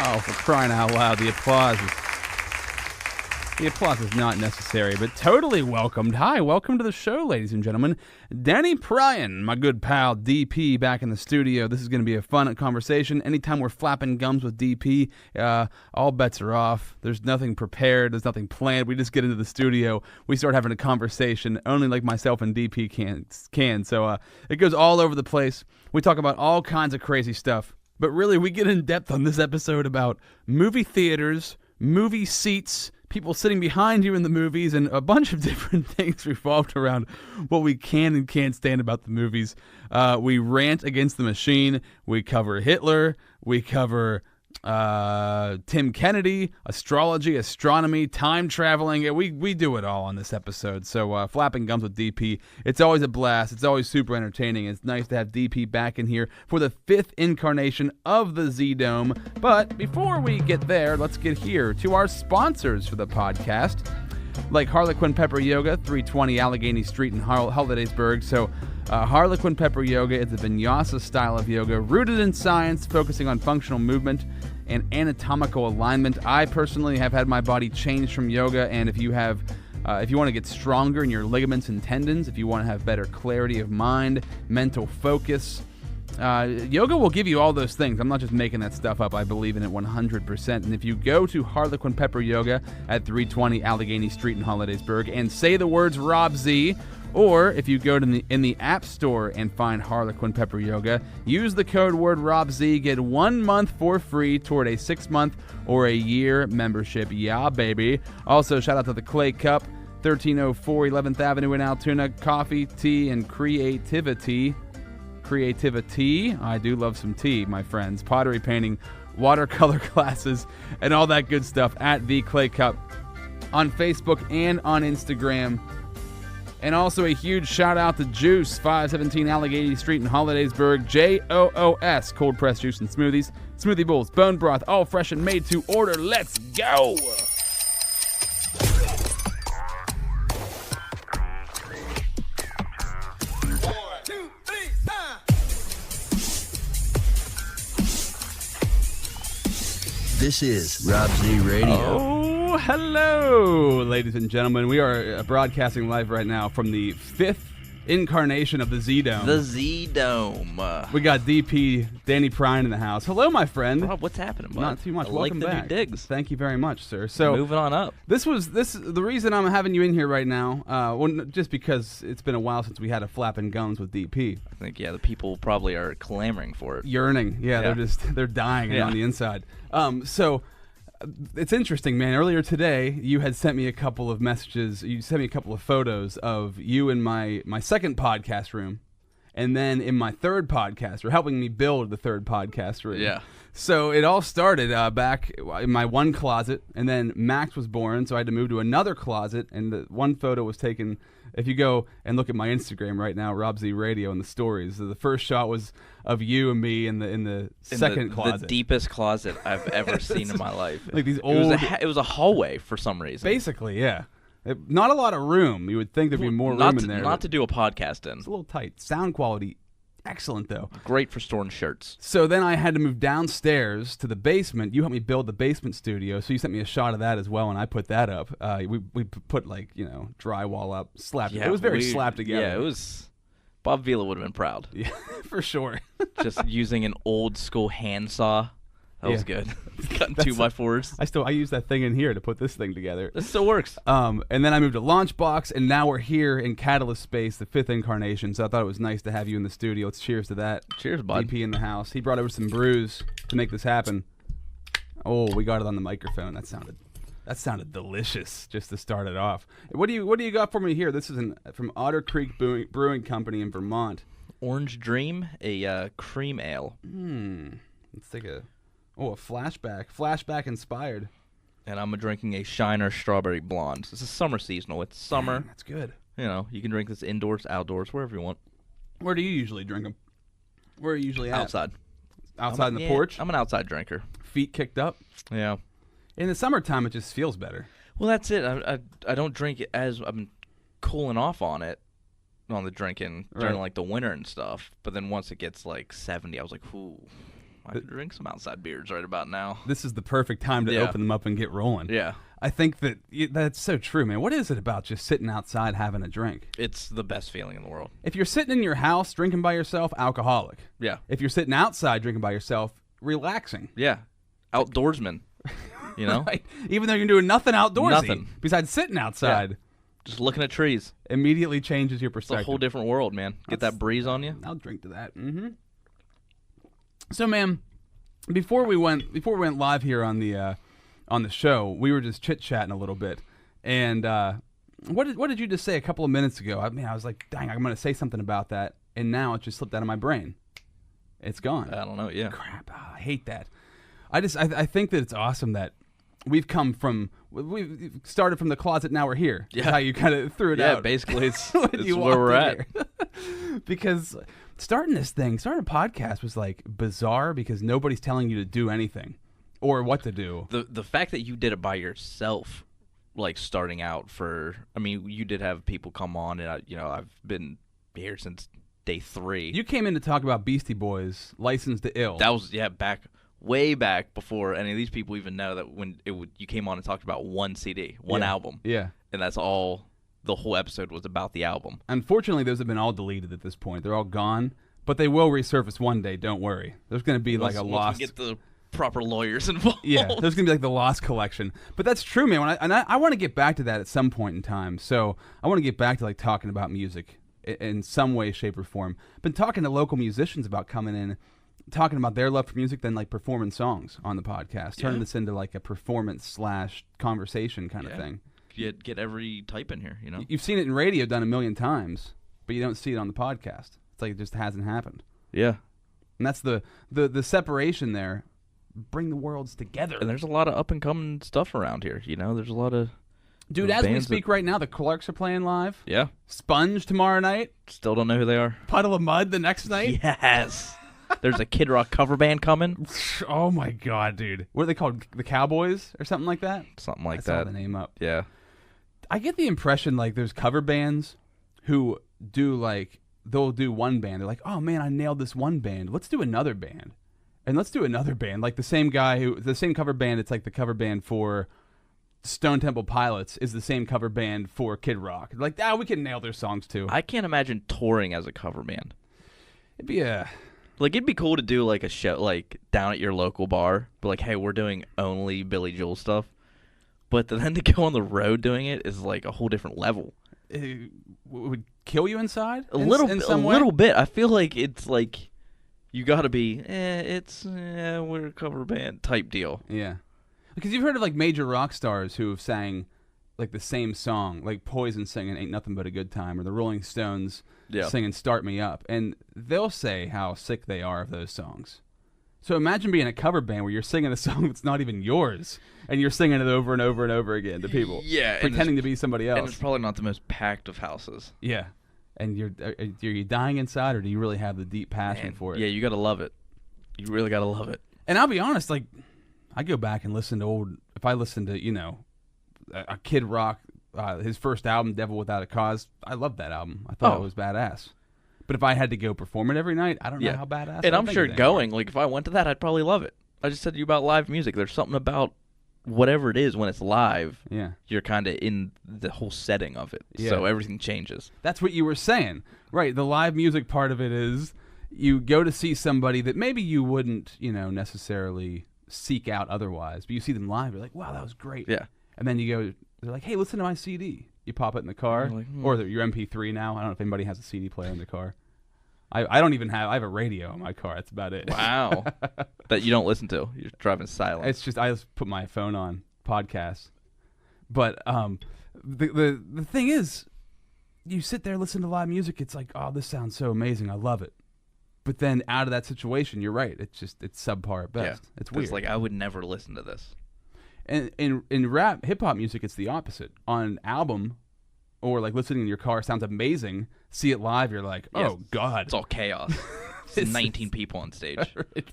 Oh, for crying out loud, the applause is not necessary, but totally welcomed. Hi, welcome to the show, ladies and gentlemen. Danny Pryan, my good pal DP, back in the studio. This is going to be a fun conversation. Anytime we're flapping gums with DP, all bets are off. There's nothing prepared. There's nothing planned. We just get into the studio. We start having a conversation, only like myself and DP can. So it goes all over the place. We talk about all kinds of crazy stuff. But really, we get in depth on this episode about movie theaters, movie seats, people sitting behind you in the movies, and a bunch of different things revolved around what we can and can't stand about the movies. We rant against the machine. We cover Hitler. We cover Tim Kennedy, astrology, astronomy, time traveling. We do it all on this episode. So Flapping Gums with DP. It's always a blast. It's always super entertaining. It's nice to have DP back in here for the 5th incarnation of the Z-Dome. But before we get there, let's get here to our sponsors for the podcast, like Harlequin Pepper Yoga, 320 Allegheny Street in Hollidaysburg. So Harlequin Pepper Yoga is a vinyasa style of yoga rooted in science, focusing on functional movement and anatomical alignment. I personally have had my body changed from yoga, and if you want to get stronger in your ligaments and tendons, if you want to have better clarity of mind, mental focus, yoga will give you all those things. I'm not just making that stuff up. I believe in it 100%. And if you go to Harlequin Pepper Yoga at 320 Allegheny Street in Hollidaysburg and say the words Rob Z, or if you go in the App Store and find Harlequin Pepper Yoga, use the code word RobZ, get 1 month for free toward a 6-month or a year membership. Yeah, baby. Also, shout out to the Clay Cup, 1304 11th Avenue in Altoona. Coffee, tea, and creativity. I do love some tea, my friends. Pottery painting, watercolor classes, and all that good stuff at the Clay Cup on Facebook and on Instagram. And also a huge shout out to Juice, 517 Allegheny Street in Hollidaysburg. JOOS, cold pressed juice and smoothies, smoothie bowls, bone broth, all fresh and made to order. Let's go! This is Rob Z Radio. Oh, hello, ladies and gentlemen. We are broadcasting live right now from the 5th incarnation of the Z-Dome. The Z-Dome. We got DP, Danny Pryan, in the house. Hello, my friend. Rob, what's happening, bud? Not too much. I Welcome like the back. new digs. Thank you very much, sir. So moving on up. This the reason I'm having you in here right now. Just because it's been a while since we had a Flappin' Gums with DP. I think the people probably are clamoring for it. Yearning. Yeah. They're dying on the inside. So it's interesting, man. Earlier today, you had sent me a couple of messages. You sent me a couple of photos of you in my second podcast room, and then in my third podcast, or helping me build the third podcast room. Yeah. So it all started back in my one closet, and then Max was born, so I had to move to another closet, and the one photo was taken. If you go and look at my Instagram right now, Rob Z Radio, in the stories, the first shot was of you and me in the second closet. The deepest closet I've ever seen in my life. Like these old. It was a hallway for some reason. Basically, yeah. Not a lot of room. You would think there'd be more room in there. Not to do a podcast in. It's a little tight. Sound quality, excellent though. Great for storing shirts. So then I had to move downstairs to the basement. You helped me build the basement studio, so you sent me a shot of that as well, and I put that up. We put drywall up, slapped. Yeah, it was very slapped together. Yeah, it was. Bob Vila would have been proud. Yeah, for sure. Just using an old school handsaw. That was good. Cutting 2x4s. I use that thing in here to put this thing together. It still works. And then I moved to Launchbox, and now we're here in Catalyst Space, the 5th incarnation. So I thought it was nice to have you in the studio. Let's cheers to that. Cheers, bud. DP in the house. He brought over some brews to make this happen. Oh, we got it on the microphone. That sounded delicious. Just to start it off. What do you got for me here? This is from Otter Creek Brewing Company in Vermont. Orange Dream, a cream ale. Let's take a flashback inspired. And I'm drinking a Shiner Strawberry Blonde. This is summer seasonal. It's summer. That's good. You know, you can drink this indoors, outdoors, wherever you want. Where do you usually drink them? Where are you usually at? Outside. Outside in the porch? I'm an outside drinker. Feet kicked up? Yeah. In the summertime, it just feels better. Well, that's it. I don't drink it as I'm cooling off on the drinking during like the winter and stuff. But then once it gets like 70, I was like, ooh, I could drink some outside beers right about now. This is the perfect time to open them up and get rolling. Yeah. I think that's so true, man. What is it about just sitting outside having a drink? It's the best feeling in the world. If you're sitting in your house drinking by yourself, alcoholic. Yeah. If you're sitting outside drinking by yourself, relaxing. Yeah. Outdoorsman. You know? Right. Even though you're doing nothing outdoorsy. Nothing. Besides sitting outside. Yeah. Just looking at trees. Immediately changes your It's perspective. a whole different world, man. Get that breeze on you. I'll drink to that. So, man, before we went live here on the show, we were just chit chatting a little bit. And what did you just say a couple of minutes ago? I mean, I was like, dang, I'm going to say something about that, and now it just slipped out of my brain. It's gone. I don't know. Yeah. Crap. Oh, I hate that. I think that it's awesome that we've started from the closet. Now we're here. Yeah. That's how you kind of threw it out. Yeah. Basically, it's when it's you where we're walked at. in here. Because starting a podcast was like bizarre because nobody's telling you to do anything or what to do. The fact that you did it by yourself, like starting out you did have people come on, and I've been here since day 3. You came in to talk about Beastie Boys, Licensed to Ill. That was way back before any of these people even know that when you came on and talked about one CD, one album. Yeah. And that's all. The whole episode was about the album. Unfortunately, those have been all deleted at this point. They're all gone, but they will resurface one day. Don't worry. There's going to be like a lost. Once we get the proper lawyers involved. Yeah, there's going to be like the lost collection. But that's true, man. I want to get back to that at some point in time. So I want to get back to like talking about music in some way, shape, or form. Been talking to local musicians about coming in, talking about their love for music, then like performing songs on the podcast, turning this into like a performance/conversation kind of thing. Get every type in here, you know? You've seen it in radio done a million times, but you don't see it on the podcast. It's like it just hasn't happened. Yeah. And that's the separation there. Bring the worlds together. And there's a lot of up-and-coming stuff around here, you know? There's a lot of... Dude, as we speak right now, the Clarks are playing live. Yeah. Sponge tomorrow night. Still don't know who they are. Puddle of Mud the next night. Yes. There's a Kid Rock cover band coming. Oh, my God, dude. What are they called? The Cowboys or something like that? Something like I that. saw the name up. Yeah. I get the impression like there's cover bands who do like, they'll do one band. They're like, oh man, I nailed this one band. Let's do another band. And let's do another band. Like the same cover band, it's like the cover band for Stone Temple Pilots is the same cover band for Kid Rock. Like, we can nail their songs too. I can't imagine touring as a cover band. It'd be cool to do like a show like down at your local bar, but like, hey, we're doing only Billy Joel stuff. But then to go on the road doing it is like a whole different level. It would kill you inside? A little bit. I feel like it's like you got to be, we're a cover band type deal. Yeah. Because you've heard of like major rock stars who have sang like the same song, like Poison singing Ain't Nothing But a Good Time, or the Rolling Stones singing Start Me Up. And they'll say how sick they are of those songs. So imagine being a cover band where you're singing a song that's not even yours, and you're singing it over and over and over again to people, pretending to be somebody else. And it's probably not the most packed of houses. Yeah, and are you dying inside, or do you really have the deep passion for it? Yeah, you gotta love it. You really gotta love it. And I'll be honest, like I go back and listen to if I listen to a Kid Rock, his first album, Devil Without a Cause, I loved that album. I thought it was badass. But if I had to go perform it every night, I don't know how badass. And I'm sure going, like if I went to that, I'd probably love it. I just said to you about live music. There's something about whatever it is when it's live. Yeah. You're kind of in the whole setting of it. Yeah. So everything changes. That's what you were saying. Right. The live music part of it is you go to see somebody that maybe you wouldn't, necessarily seek out otherwise. But you see them live, you're like, wow, that was great. Yeah. And then you go, they're like, hey, listen to my CD. You pop it in the car, or your MP3 now. I don't know if anybody has a CD player in their car. I don't even have. I have a radio in my car. That's about it. Wow. That you don't listen to. You're driving silent. It's just I just put my phone on podcasts. But the thing is, you sit there listen to live music. It's like, oh, this sounds so amazing. I love it. But then out of that situation, you're right. It's subpar at best. Yeah. It's weird. It's like I would never listen to this. And in rap, hip hop music, it's the opposite. On an album, or like listening in your car, sounds amazing. See it live, you're like, oh God, it's all chaos. It's 19 people on stage. Right.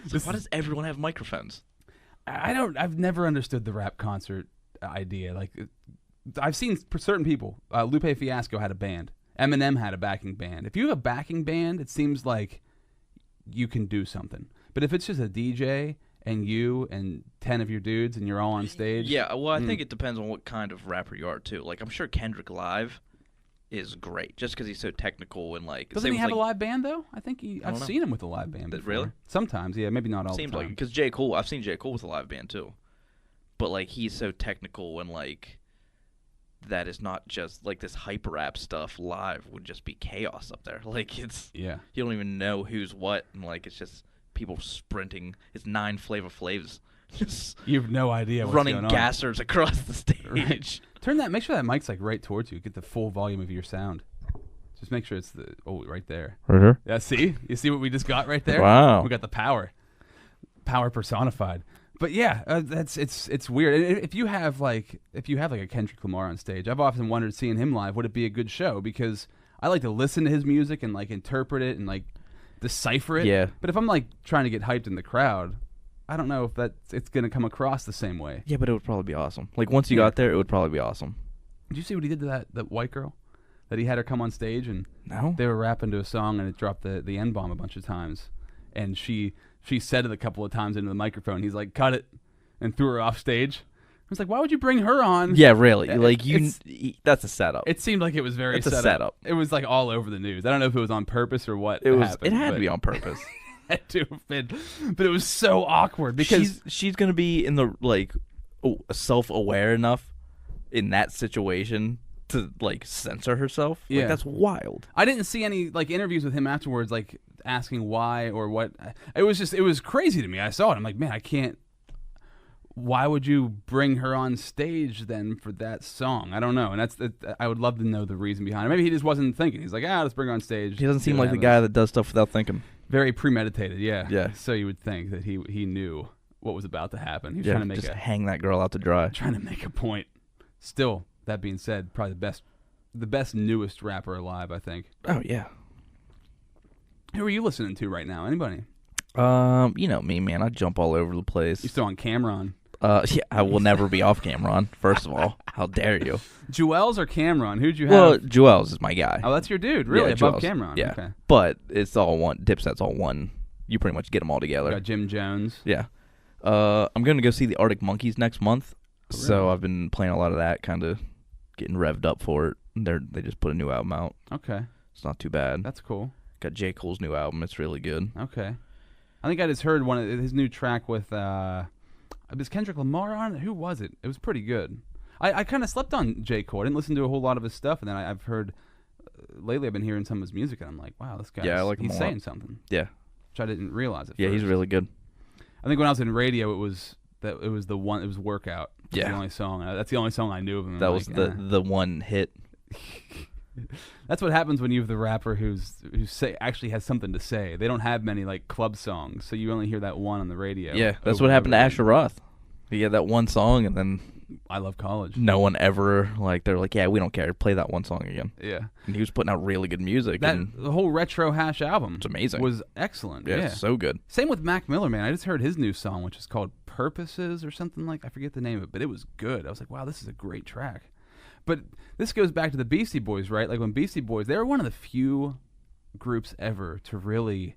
So why does everyone have microphones? I've never understood the rap concert idea. Like, I've seen certain people. Lupe Fiasco had a band. Eminem had a backing band. If you have a backing band, it seems like you can do something. But if it's just a DJ and you and 10 of your dudes and you're all on stage. Yeah, well, I think it depends on what kind of rapper you are, too. Like, I'm sure Kendrick live is great, just because he's so technical and, like... Doesn't he have a live band, though? I think I've seen him with a live band before. Really? Sometimes, yeah, maybe not all Seems the time. like because J. Cole, I've seen J. Cole with a live band, too. But, like, he's so technical and, like, that is not just, like, this hyper rap stuff live would just be chaos up there. Like, it's... Yeah. You don't even know who's what, and, like, it's just people sprinting. It's 9 Flavor Flavs. Just you have no idea what's running going on. gassers across the stage. Right. Make sure that mic's like right towards you. Get the full volume of your sound. Just make sure it's right there. Right here. Yeah, see? You see what we just got right there? Wow. We got the power personified. But yeah, it's weird. If you have like a Kendrick Lamar on stage, I've often wondered, seeing him live, would it be a good show? Because I like to listen to his music and like interpret it and like decipher it. Yeah. But if I'm like trying to get hyped in the crowd, I don't know if it's going to come across the same way. Yeah, but it would probably be awesome. Like, once you got there, it would probably be awesome. Did you see what he did to that white girl? That he had her come on stage and No. they were rapping to a song and it dropped the N-bomb a bunch of times. And she said it a couple of times into the microphone. He's like, cut it, and threw her off stage. I was like, why would you bring her on? Yeah, really. Like, that's a setup. It seemed like it was very It's a setup. It was like all over the news. I don't know if it was on purpose or what It happened. It had to be on purpose. Had to have been. But it was so awkward because she's gonna be in the self-aware enough in that situation to like censor herself. Yeah, like, that's wild. I didn't see any like interviews with him afterwards, like asking why or what. It was crazy to me. I saw it. I'm like, man, I can't. Why would you bring her on stage then for that song? I don't know, and I would love to know the reason behind it. Maybe he just wasn't thinking. He's like, let's bring her on stage. He doesn't seem like the guy that does stuff without thinking. Very premeditated, yeah. Yeah. So you would think that he knew what was about to happen. He was trying to hang that girl out to dry. Trying to make a point. Still, that being said, probably the best newest rapper alive, I think. Oh yeah. Who are you listening to right now? Anybody? You know me, man. I jump all over the place. You still on Cameron? Yeah, I will never be off Cameron. First of all, how dare you? Jewels or Cameron? Who'd you have? Well, Jewels is my guy. Oh, that's your dude, really? Yeah, above Jewels. Cameron? Yeah, okay. But it's all one. Dipset's all one. You pretty much get them all together. Got Jim Jones. Yeah. I'm gonna go see the Arctic Monkeys next month. Oh, really? So I've been playing a lot of that, kind of getting revved up for it. They just put a new album out. Okay. It's not too bad. That's cool. Got J. Cole's new album. It's really good. Okay. I think I just heard one of his new track with was Kendrick Lamar on it? Who was it? It was pretty good. I kind of slept on J. Cole. I didn't listen to a whole lot of his stuff, and then I've heard lately I've been hearing some of his music, and I'm like, wow, this guy. Yeah, I like him he's a lot. saying something. Yeah. Which I didn't realize at Yeah, first. he's really good. I think when I was in radio, it was the one. It was Workout. It was Yeah. the only song. That's the only song I knew of him. That I'm was like, the one hit. That's what happens when you have the rapper who actually has something to say. They don't have many like club songs, so you only hear that one on the radio. Yeah, that's over what and happened to over Asher Roth. He had that one song, and then I Love College. no one ever they're like, yeah, we don't care. Play that one song again. Yeah, And he was putting out really good music. And the whole Retro Hash album. It's amazing. Was excellent. yeah, Yeah. it's so good. Same with Mac Miller, man. I just heard his new song, which is called Purposes or something I forget the name of it, but it was good. I was like, wow, this is a great track. But this goes back to the Beastie Boys, right? Like when Beastie Boys, they were one of the few groups ever to really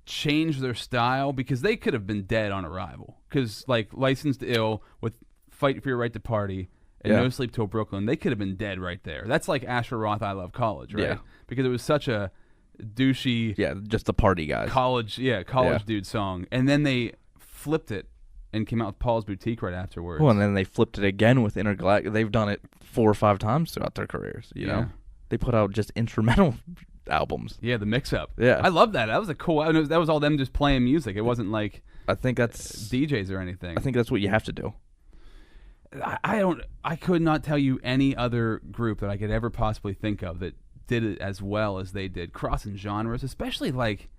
change their style, because they could have been dead on arrival. Because like Licensed Ill with Fight for Your Right to Party and Yeah. No Sleep Till Brooklyn, they could have been dead right there. That's like Asher Roth, I Love College, right? Yeah. Because it was such a douchey Yeah, just the party guys. college dude song, and then they flipped it and came out with Paul's Boutique right afterwards. Well, and then they flipped it again with Intergalactic. They've done it 4 or 5 times throughout their careers. You know, they put out just instrumental albums. Yeah, the mix-up. Yeah. I love that. That was a cool. That was all them just playing music. It wasn't like I think that's DJs or anything. I think that's what you have to do. I could not tell you any other group that I could ever possibly think of that did it as well as they did, crossing genres, especially like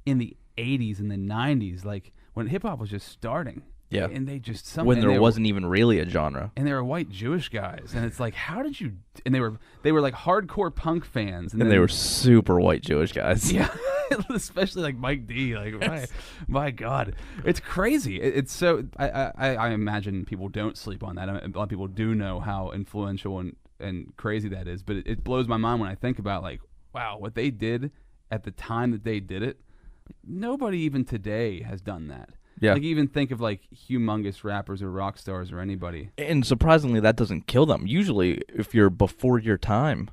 in the 80s and the 90s, like when hip hop was just starting. Yeah. And they just When there wasn't even really a genre. And they were white Jewish guys, and it's like, how did you? And they were like hardcore punk fans, and And they were super white Jewish guys. yeah, especially like Mike D. Like my God, it's crazy. It's so I imagine people don't sleep on that. A lot of people do know how influential and crazy that is, but it blows my mind when I think about like, wow, what they did at the time that they did it Nobody even today has done that. Yeah. Like, even think of, like, humongous rappers or rock stars or anybody. And surprisingly, that doesn't kill them. Usually, if you're before your time,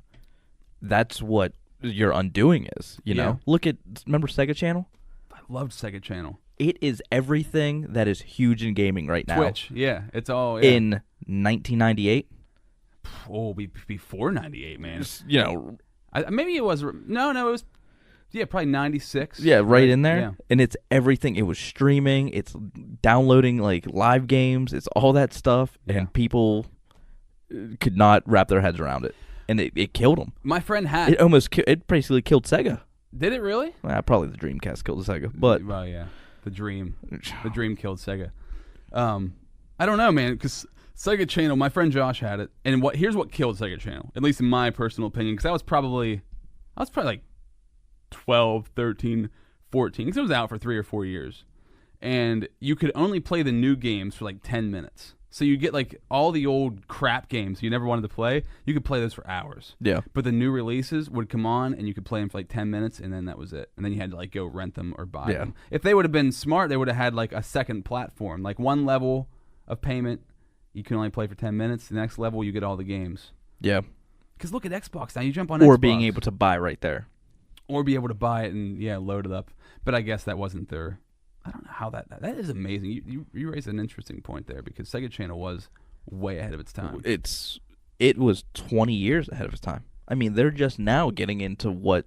that's what your undoing is, you know? Remember Sega Channel? I loved Sega Channel. It is everything that is huge in gaming right now. Twitch, yeah. It's all, yeah. In 1998? Oh, before 98, man. You know. Maybe it was, no, it was, yeah, probably 96. Yeah, right in there. Yeah. And it's everything. It was streaming. It's downloading, like, live games. It's all that stuff. Yeah. And people could not wrap their heads around it. And it killed them. My friend had. It basically killed Sega. Did it really? Well, probably the Dreamcast killed Sega. But Well, yeah. The dream killed Sega. I don't know, man, because Sega Channel, my friend Josh had it. And here's what killed Sega Channel, at least in my personal opinion, because I was probably like 12, 13, 14, because it was out for 3 or 4 years. And you could only play the new games for like 10 minutes. So you get like all the old crap games you never wanted to play, you could play those for hours. yeah. But the new releases would come on and you could play them for like 10 minutes and then that was it. And then you had to like go rent them or buy them. If they would have been smart, they would have had like a second platform, like one level of payment. You can only play for 10 minutes. The next level, you get all the games. Yeah. Because look at Xbox now. You jump on Xbox. Or being able to buy right there. Or be able to buy it and, yeah, load it up. But I guess that wasn't their... I don't know how that is amazing. You raised an interesting point there because Sega Channel was way ahead of its time. It was 20 years ahead of its time. I mean, they're just now getting into what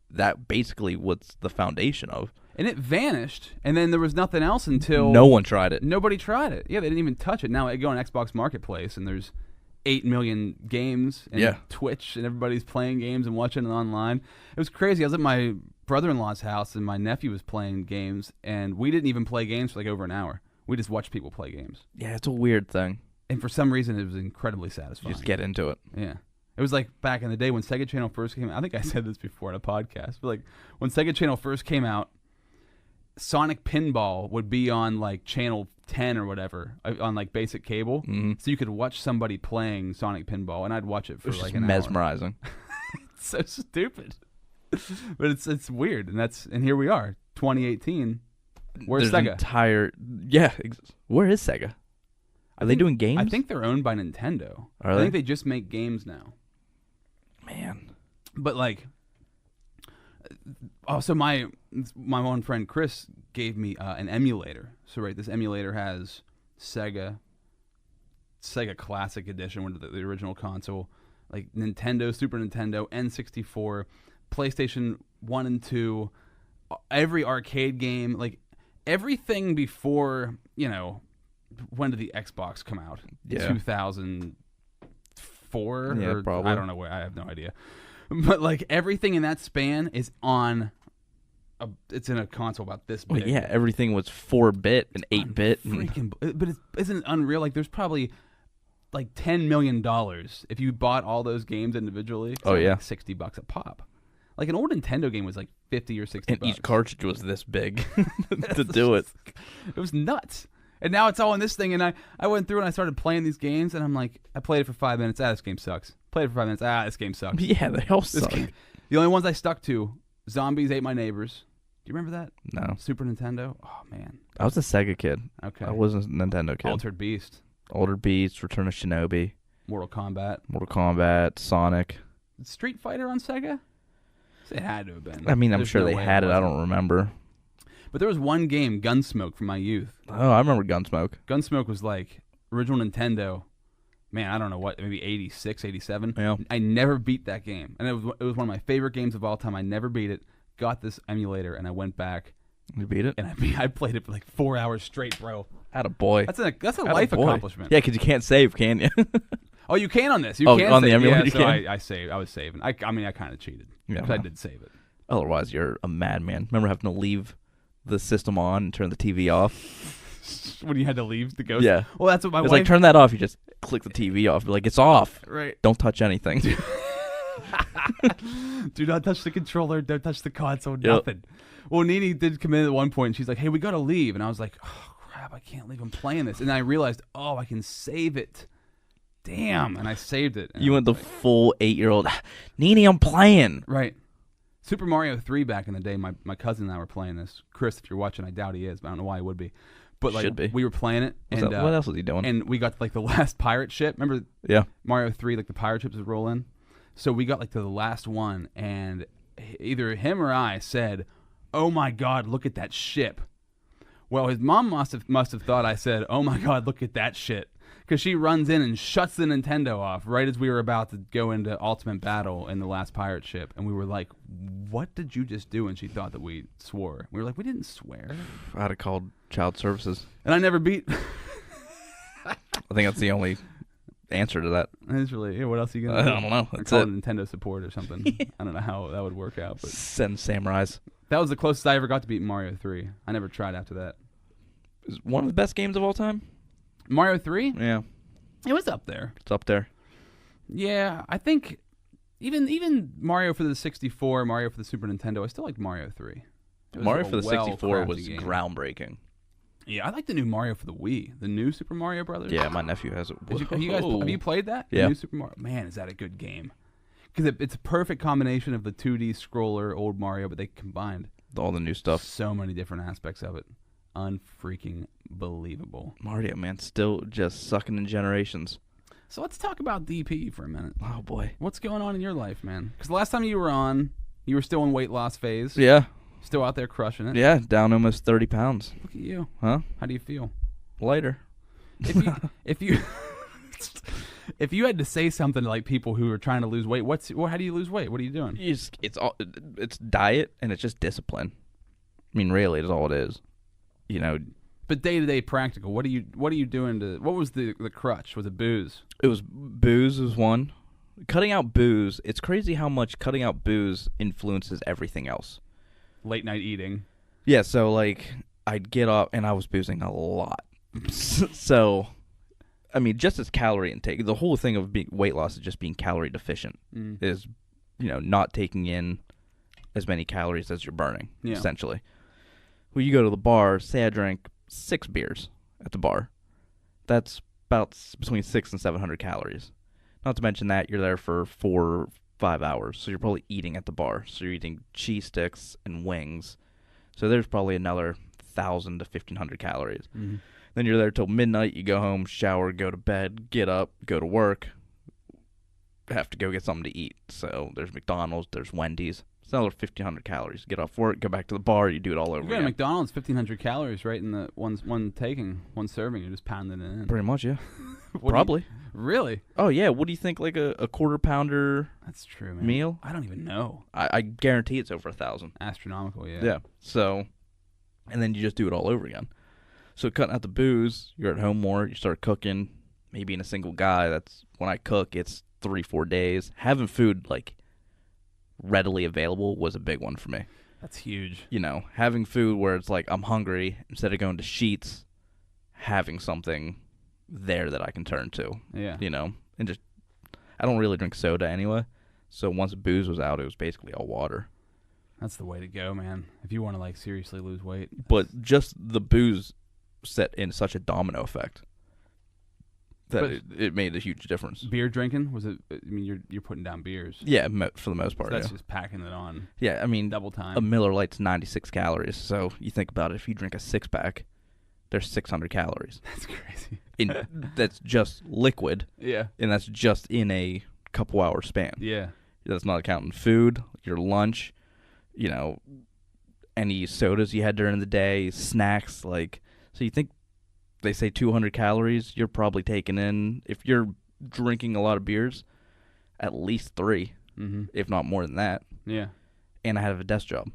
that basically was the foundation of. And it vanished, and then there was nothing else until... No one tried it. Nobody tried it. Yeah, they didn't even touch it. Now I go on Xbox Marketplace, and there's 8 million games, and Twitch, and everybody's playing games and watching it online. It was crazy. I was at my brother-in-law's house, and my nephew was playing games, and we didn't even play games for like over an hour. We just watched people play games. Yeah, it's a weird thing. And for some reason, it was incredibly satisfying. You just get into it. Yeah. It was like back in the day when Sega Channel first came out. I think I said this before in a podcast, but like when Sega Channel first came out, Sonic Pinball would be on like channel 10 or whatever on like basic cable. Mm-hmm. So you could watch somebody playing Sonic Pinball, and I'd watch it for like an mesmerizing. hour. It's so stupid. But it's weird, and here we are, 2018. Where's Sega? Where is Sega? Are they doing games? I think they're owned by Nintendo. I think they just make games now. Man. But like, also my one friend Chris gave me an emulator. So this emulator has Sega Classic Edition, which is the original console, like Nintendo, Super Nintendo, N64, PlayStation 1 and 2, every arcade game, like everything before, when did the Xbox come out? Yeah. 2004? Yeah, or, probably. I don't know where. I have no idea. But like everything in that span is on. It's in a console about this big. Well, yeah, everything was 4-bit and 8-bit. But isn't it unreal? Like there's probably like $10 million if you bought all those games individually. Oh yeah, like $60 a pop. Like an old Nintendo game was like 50 or 60. And each cartridge was this big to do it. It was nuts. And now it's all in this thing, and I went through and I started playing these games, and I'm like, I played it for 5 minutes. This game sucks. Played it for 5 minutes. This game sucks. Yeah, they all suck. The only ones I stuck to, Zombies Ate My Neighbors. Do you remember that? No. Super Nintendo? Oh, man. I was a Sega kid. Okay. I wasn't a Nintendo kid. Altered Beast. Altered Beast, Return of Shinobi. Mortal Kombat, Sonic. Street Fighter on Sega? It had to have been. I mean, I'm There's sure no they way had it. I wasn't. don't remember. But there was one game, Gunsmoke, from my youth. Oh, I remember Gunsmoke. Gunsmoke was like original Nintendo. Man, I don't know what, maybe 86, 87. Yeah. I never beat that game. And it was one of my favorite games of all time. I never beat it. Got this emulator, and I went back. You beat it? And I played it for like 4 hours straight, bro. Attaboy. That's a life accomplishment. Yeah, because you can't save, can you? Oh, you can on this. You can on save. the emulator Yeah, you so can? I was saving. I kind of cheated. Yeah, Because I did save it. Otherwise, you're a madman. Remember having to leave the system on and turn the TV off? When you had to leave the ghost? Yeah. Well, that's what my It's wife... like, turn that off. You just click the TV off. Be like, it's off. Right. Don't touch anything. Do not touch the controller. Don't touch the console. Yep. Nothing. Well, Nene did come in at one point, and she's like, hey, we got to leave. And I was like, oh, crap, I can't leave. I'm playing this. And then I realized, I can save it. Damn. And I saved it. You went the full 8-year-old, Nene, I'm playing. Right. Super Mario 3 back in the day, my cousin and I were playing this. Chris, if you're watching, I doubt he is, but I don't know why he would be. But like Should be. we were playing it, and What else was he doing? And we got to, like the last pirate ship. Remember Yeah. Mario 3, like the pirate ships would roll in? So we got like to the last one, and either him or I said, "Oh my God, look at that ship." Well, his mom must have thought I said, "Oh my God, look at that shit." Because she runs in and shuts the Nintendo off right as we were about to go into Ultimate Battle in the last pirate ship. And we were like, "What did you just do?" And she thought that we swore. We were like, "We didn't swear." I'd have called child services. And I never beat. I think that's the only answer to that. It's really, what else are you going to do? I don't know. Or That's call it. Nintendo support or something. I don't know how that would work out. But Send samurais. that was the closest I ever got to beating Mario 3. I never tried after that. Is one of the best games of all time? Mario 3? Yeah. It was up there. It's up there. Yeah, I think even Mario for the 64, Mario for the Super Nintendo, I still liked Mario 3. It was Mario a for the 64 well-crafted was game. groundbreaking. Yeah, I like the new Mario for the Wii, the new Super Mario Brothers. Yeah, my nephew has it. Have you played that? Yeah. The new Super Mario. Man, is that a good game? Because it's a perfect combination of the 2D scroller, old Mario, but they combined All the new stuff. so many different aspects of it. Unfreaking believable. Mario, man, still just sucking in generations. So let's talk about DP for a minute. Oh, boy. What's going on in your life, man? Because the last time you were on, you were still in weight loss phase. Yeah. Still out there crushing it. Yeah, down almost 30 pounds. Look at you. Huh? How do you feel? Lighter. If you if you had to say something to like people who are trying to lose weight, how do you lose weight? What are you doing? It's diet and it's just discipline. I mean, really, it's all it is. You know, But day to day practical, what are you doing to? What was the crutch? Was it booze? it was booze was one. Cutting out booze. It's crazy how much cutting out booze influences everything else. Late night eating. Yeah, so like I'd get up and I was boozing a lot. So, I mean, just as calorie intake, the whole thing of weight loss is just being calorie deficient. Is, not taking in as many calories as you're burning, essentially. Well, you go to the bar, say I drank 6 beers at the bar. That's about between 600 and 700 calories. Not to mention that you're there for 4 or 5 hours, so you're probably eating at the bar. So you're eating cheese sticks and wings. So there's probably another 1,000 to 1,500 calories. Mm-hmm. Then you're there till midnight. You go home, shower, go to bed, get up, go to work. Have to go get something to eat. So there's McDonald's, there's Wendy's. It's another 1,500 calories. Get off work, go back to the bar. You do it all over You go to again. McDonald's, 1,500 calories, right? In the one serving, you're just pounding it in. Pretty much, yeah. What do Probably. Really? Oh yeah. What do you think? Like a quarter pounder That's true, man. meal? I don't even know. I guarantee it's over 1,000. Astronomical, yeah. Yeah. So, and then you just do it all over again. So cutting out the booze, you're at home more. You start cooking. Me being a single guy, that's when I cook. It's 3-4 days. Having food like readily available was a big one for me. That's huge. Having food where it's like I'm hungry, instead of going to Sheets, having something there that I can turn to. Yeah. And just I don't really drink soda anyway. So once booze was out, it was basically all water. That's the way to go, man. If you want to like seriously lose weight. But just the booze set in such a domino effect that it made a huge difference. Beer drinking, was it? I mean, you're putting down beers. Yeah, for the most part. So that's yeah. just packing it on. Yeah, I mean, Double time. a Miller Lite's 96 calories. So you think about it, if you drink a 6-pack, there's 600 calories. That's crazy. That's just liquid, Yeah. and that's just in a couple hour span. Yeah. That's not counting food, your lunch, any sodas you had during the day, snacks. So you think they say 200 calories, you're probably taking in, if you're drinking a lot of beers, at least 3, if not more than that. Yeah. And I have a desk job.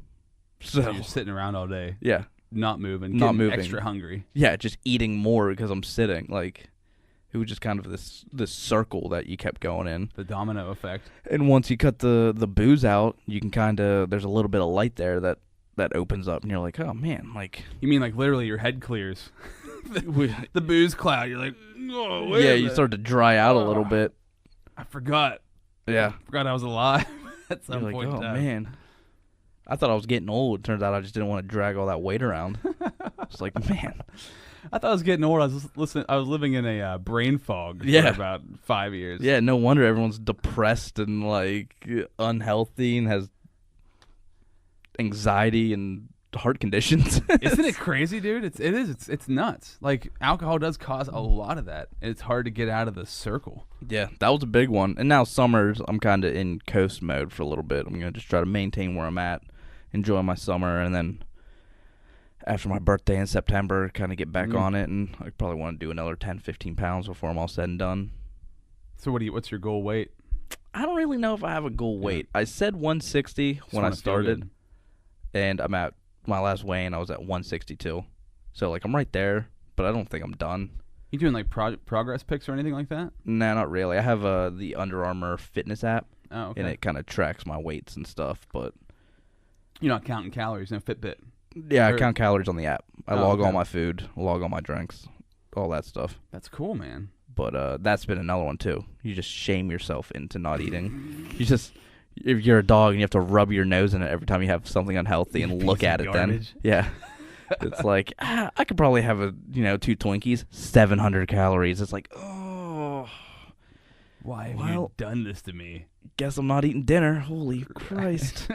So you're sitting around all day, Yeah. not moving, Not getting moving. extra hungry. Yeah, just eating more because I'm sitting. It was just kind of this circle that you kept going in. The domino effect. And once you cut the booze out, you can there's a little bit of light there that opens up, and you're like, oh man, You mean like literally your head clears? the booze cloud. You're like, oh, wait a yeah, you minute. start to dry out a little bit. I forgot. Yeah. I forgot I was alive at some You're like, point. oh in time. man. I thought I was getting old. Turns out I just didn't want to drag all that weight around. It's like, man. I thought I was getting old. I was living in a brain fog for about 5 years. Yeah, no wonder everyone's depressed and unhealthy and has anxiety and heart conditions. Isn't it crazy, dude? It is. It's nuts. Like, alcohol does cause a lot of that. It's hard to get out of the circle. Yeah, that was a big one. And now summers, I'm kind of in coast mode for a little bit. I'm going to just try to maintain where I'm at, enjoy my summer, and then after my birthday in September, kind of get back on it. And I probably want to do another 10, 15 pounds before I'm all said and done. So what's your goal weight? I don't really know if I have a goal weight. I said 160 when I started, and I'm at my last weigh-in, I was at 162. So, like, I'm right there, but I don't think I'm done. You doing, like, progress pics or anything like that? Nah, not really. I have the Under Armour fitness app, okay. And it kind of tracks my weights and stuff, but... You're not counting calories, no Fitbit? Yeah, I count calories on the app. I log all my food, log all my drinks, all that stuff. That's cool, man. But that's been another one, too. You just shame yourself into not eating. If you're a dog and you have to rub your nose in it every time you have something unhealthy and look at it garbage. then. Yeah. It's like, I could probably have 2 Twinkies, 700 calories. It's like, oh. Why have you done this to me? Guess I'm not eating dinner. Holy Christ.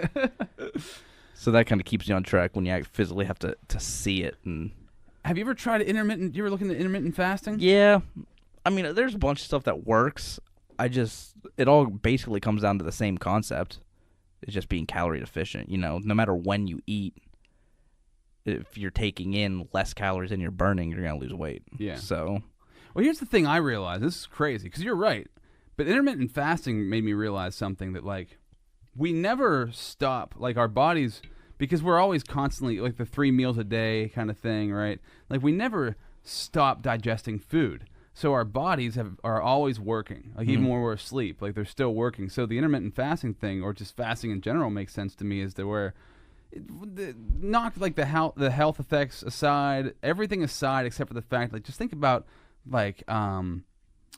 So that kind of keeps you on track when you physically have to see it. And have you ever tried you ever looking at intermittent fasting? Yeah. I mean, there's a bunch of stuff that works. It all basically comes down to the same concept. It's just being calorie deficient. No matter when you eat, if you're taking in less calories than you're burning, you're going to lose weight. Yeah. So, well, here's the thing I realized. This is crazy because you're right. But intermittent fasting made me realize something that, like, we never stop, like, our bodies, because we're always constantly, like, the 3 meals a day kind of thing, right? Like, we never stop digesting food. So our bodies are always working, like even when we're asleep, like they're still working. So the intermittent fasting thing, or just fasting in general, makes sense to me. Is to where, knock like the health effects aside, everything aside, except for the fact, like just think about like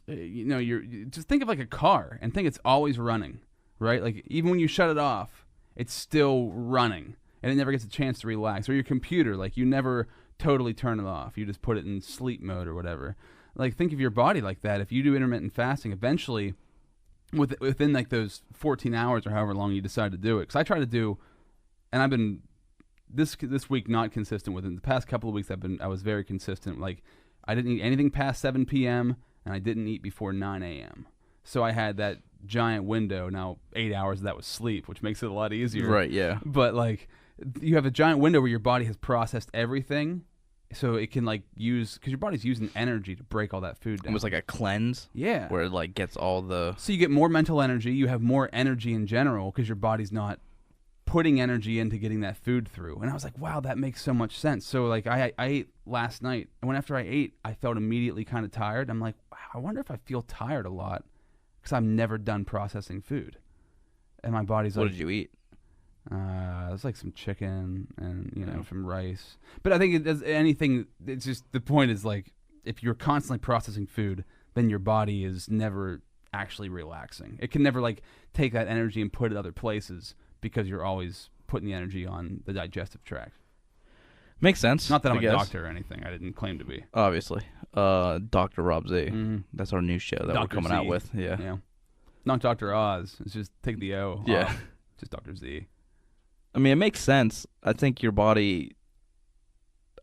just think of like a car and think it's always running, right? Like even when you shut it off, it's still running and it never gets a chance to relax. Or your computer, like you never totally turn it off, you just put it in sleep mode or whatever. Like, think of your body like that. If you do intermittent fasting, eventually, within like those 14 hours or however long you decide to do it, because I try to do, and I've been this week not consistent with it. The past couple of weeks I was very consistent. Like, I didn't eat anything past 7 p.m. and I didn't eat before 9 a.m. So I had that giant window. Now 8 hours of that was sleep, which makes it a lot easier. Right? Yeah. But like, you have a giant window where your body has processed everything. So it can like because your body's using energy to break all that food down. It was like a cleanse. Yeah. Where it like gets all the. So you get more mental energy. You have more energy in general because your body's not putting energy into getting that food through. And I was like, wow, that makes so much sense. So like I ate last night, and after I ate, I felt immediately kind of tired. I'm like, wow, I wonder if I feel tired a lot because I'm never done processing food. And my body's like, what did you eat? It was like some chicken and some rice. But I think it does anything. It's just the point is like if you're constantly processing food, then your body is never actually relaxing. It can never like take that energy and put it other places because you're always putting the energy on the digestive tract. Makes sense. Not that I'm a doctor or anything. I didn't claim to be. Obviously, Dr. Rob Z. Mm-hmm. That's our new show that Dr. we're coming out with. Yeah. Not Dr. Oz. It's just take the O. Yeah. Off. Just Dr. Z. I mean, it makes sense. I think your body,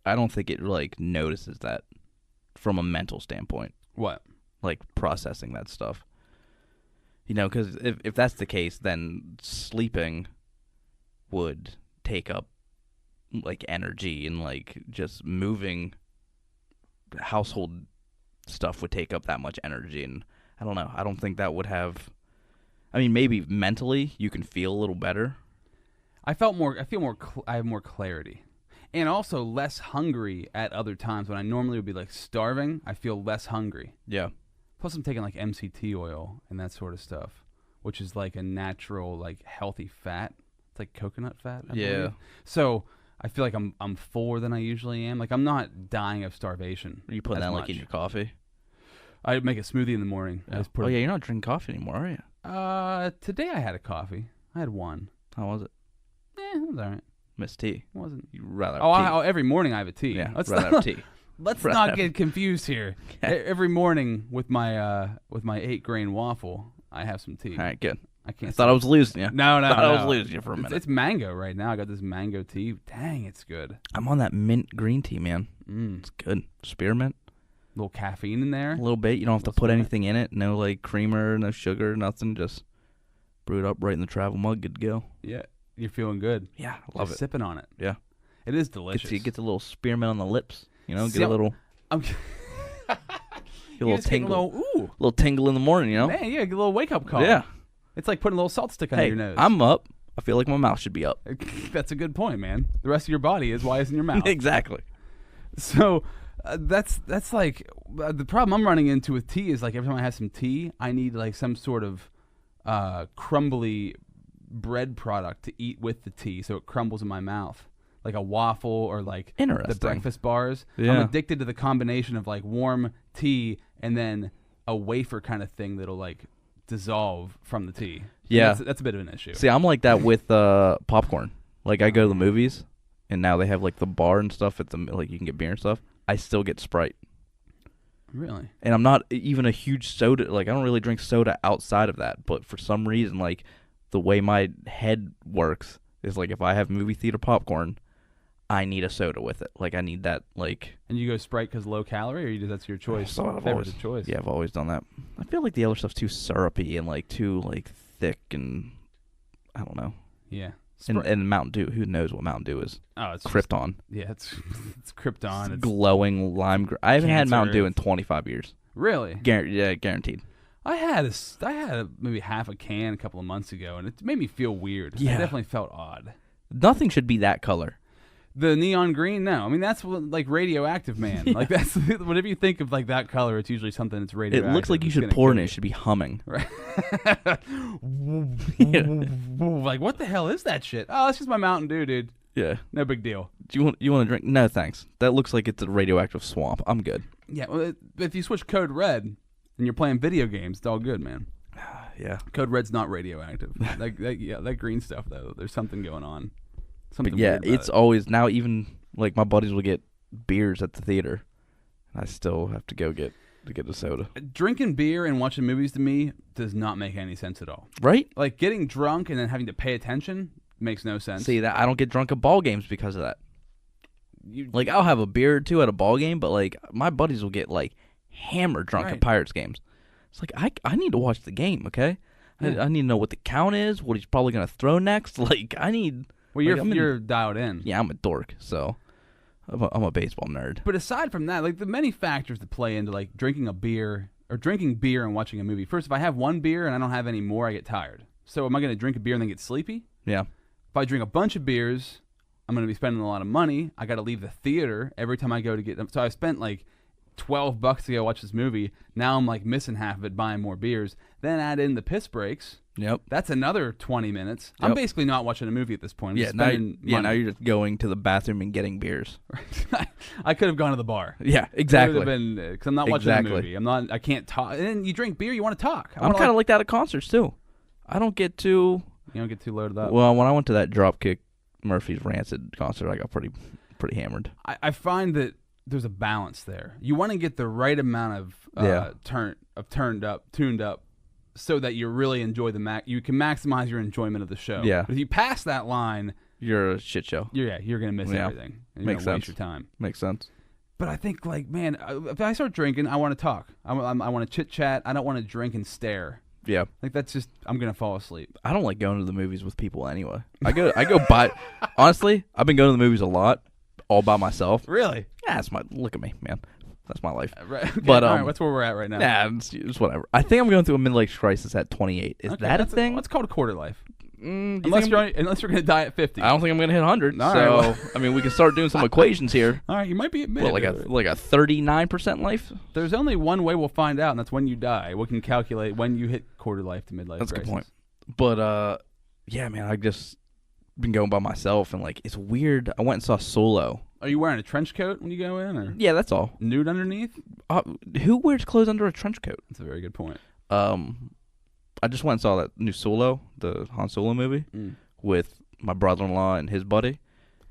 I don't think it like notices that from a mental standpoint. What? Like processing that stuff. Because if that's the case, then sleeping would take up like energy, and like just moving household stuff would take up that much energy. And I don't know. I don't think that would have, I mean, maybe mentally you can feel a little better. I have more clarity, and also less hungry at other times. When I normally would be like starving, I feel less hungry. Yeah. Plus, I'm taking like MCT oil and that sort of stuff, which is like a natural, like healthy fat. It's like coconut fat. I believe. So I feel like I'm fuller than I usually am. Like I'm not dying of starvation. Are you putting that like in your coffee? I make a smoothie in the morning. Yeah. You're not drinking coffee anymore, are you? Today I had a coffee. I had one. How was it? It was all right. Miss tea. It wasn't. You rather have tea. Every morning I have a tea. Yeah, have tea. Let's not get confused here. Every morning with my 8-grain waffle, I have some tea. All right, good. I can't. I thought I was losing you. No, I thought I was losing you for a minute. It's mango right now. I got this mango tea. Dang, it's good. I'm on that mint green tea, man. It's good. Spearmint. A little caffeine in there. A little bit. You don't have to put anything in it. No like creamer, no sugar, nothing. Just brew it up right in the travel mug. Good to go. Yeah, you're feeling good. Yeah, love it. Sipping on it. Yeah, it is delicious. Gets a little spearmint on the lips. You know, See, get a little. Get a little tingle. Little tingle in the morning. You know. Man, yeah, get a little wake up call. Yeah. It's like putting a little salt stick under your nose. I'm up. I feel like my mouth should be up. That's a good point, man. The rest of your body is why it's in your mouth. Exactly. So that's like the problem I'm running into with tea is like every time I have some tea, I need like some sort of crumbly bread product to eat with the tea so it crumbles in my mouth. Like a waffle or like the breakfast bars. Yeah. I'm addicted to the combination of like warm tea and then a wafer kind of thing that'll like dissolve from the tea. Yeah. That's a bit of an issue. See, I'm like that with popcorn. Like I go to the movies and now they have like the bar and stuff at the like you can get beer and stuff. I still get Sprite. Really? And I'm not even a huge soda. Like I don't really drink soda outside of that. But for some reason, like the way my head works is like if I have movie theater popcorn, I need a soda with it. Like I need that like. And you go Sprite because low calorie, or that's your choice? Favorite choice. Yeah, I've always done that. I feel like the other stuff's too syrupy and like too like thick and I don't know. Yeah. And Mountain Dew. Who knows what Mountain Dew is? Oh, it's Krypton. It's Krypton. It's glowing lime. I haven't had Mountain Dew in 25 years. Really? Guaranteed. I had maybe half a can a couple of months ago, and it made me feel weird. Yeah. It definitely felt odd. Nothing should be that color. The neon green? No. I mean, that's like radioactive, man. Yeah. Like that's whenever you think of like that color, it's usually something that's radioactive. It looks like you should pour it and it should be humming. Right. Like, what the hell is that shit? Oh, it's just my Mountain Dew, dude. Yeah. No big deal. Do you want to drink? No, thanks. That looks like it's a radioactive swamp. I'm good. Yeah. Well, if you switch Code Red and you're playing video games, it's all good, man. Yeah. Code Red's not radioactive. that green stuff though. There's something going on. But yeah, it's always now. Even like my buddies will get beers at the theater, and I still have to go get a soda. Drinking beer and watching movies to me does not make any sense at all. Right? Like getting drunk and then having to pay attention makes no sense. See that I don't get drunk at ball games because of that. Like I'll have a beer or two at a ball game, but like my buddies will get like hammered drunk at Pirates games. It's like I need to watch the game, okay? Yeah. I need to know what the count is, what he's probably gonna throw next. Like I need. Well, you're dialed in. Yeah, I'm a dork, so I'm a baseball nerd. But aside from that, like the many factors that play into like drinking beer and watching a movie. First, if I have one beer and I don't have any more, I get tired. So am I going to drink a beer and then get sleepy? Yeah. If I drink a bunch of beers, I'm going to be spending a lot of money. I got to leave the theater every time I go to get them. So I spent like $12 to go watch this movie. Now I'm like missing half of it buying more beers. Then add in the piss breaks. Yep. That's another 20 minutes. Yep. I'm basically not watching a movie at this point. Now you're just going to the bathroom and getting beers. I could have gone to the bar. Yeah, exactly. Because I'm not watching a movie. I can't talk. And then you drink beer, you want to talk. I'm kind of like that at concerts too. I don't get too. You don't get too loaded up. Well, when I went to that Dropkick Murphys Rancid concert, I got pretty hammered. I find that there's a balance there. You want to get the right amount of tuned up. So that you really enjoy you can maximize your enjoyment of the show. Yeah. But if you pass that line, you're a shit show. You're gonna miss everything. And Makes sense. Waste your time. Makes sense. But I think like, man, if I start drinking, I want to talk. I want to chit chat. I don't want to drink and stare. Yeah. Like that's just I'm gonna fall asleep. I don't like going to the movies with people anyway. I go by. Honestly, I've been going to the movies a lot, all by myself. Really? Yeah, look at me, man. That's my life. Right. Okay. But all right, that's where we're at right now. Yeah, it's whatever. I think I'm going through a midlife crisis at 28. Is that a thing? What's called a quarter life? Unless you're going to die at 50. I don't think I'm going to hit 100. All so right, well. I mean, we can start doing some equations here. All right, you might be at mid. What, like a 39% life? There's only one way we'll find out, and that's when you die. We can calculate when you hit quarter life to midlife crisis. That's a good point. But yeah, man, I just been going by myself, and like it's weird. I went and saw Solo. Are you wearing a trench coat when you go in, or yeah, that's all. Nude underneath? Who wears clothes under a trench coat? That's a very good point. I just went and saw that new Solo, the Han Solo movie, with my brother-in-law and his buddy,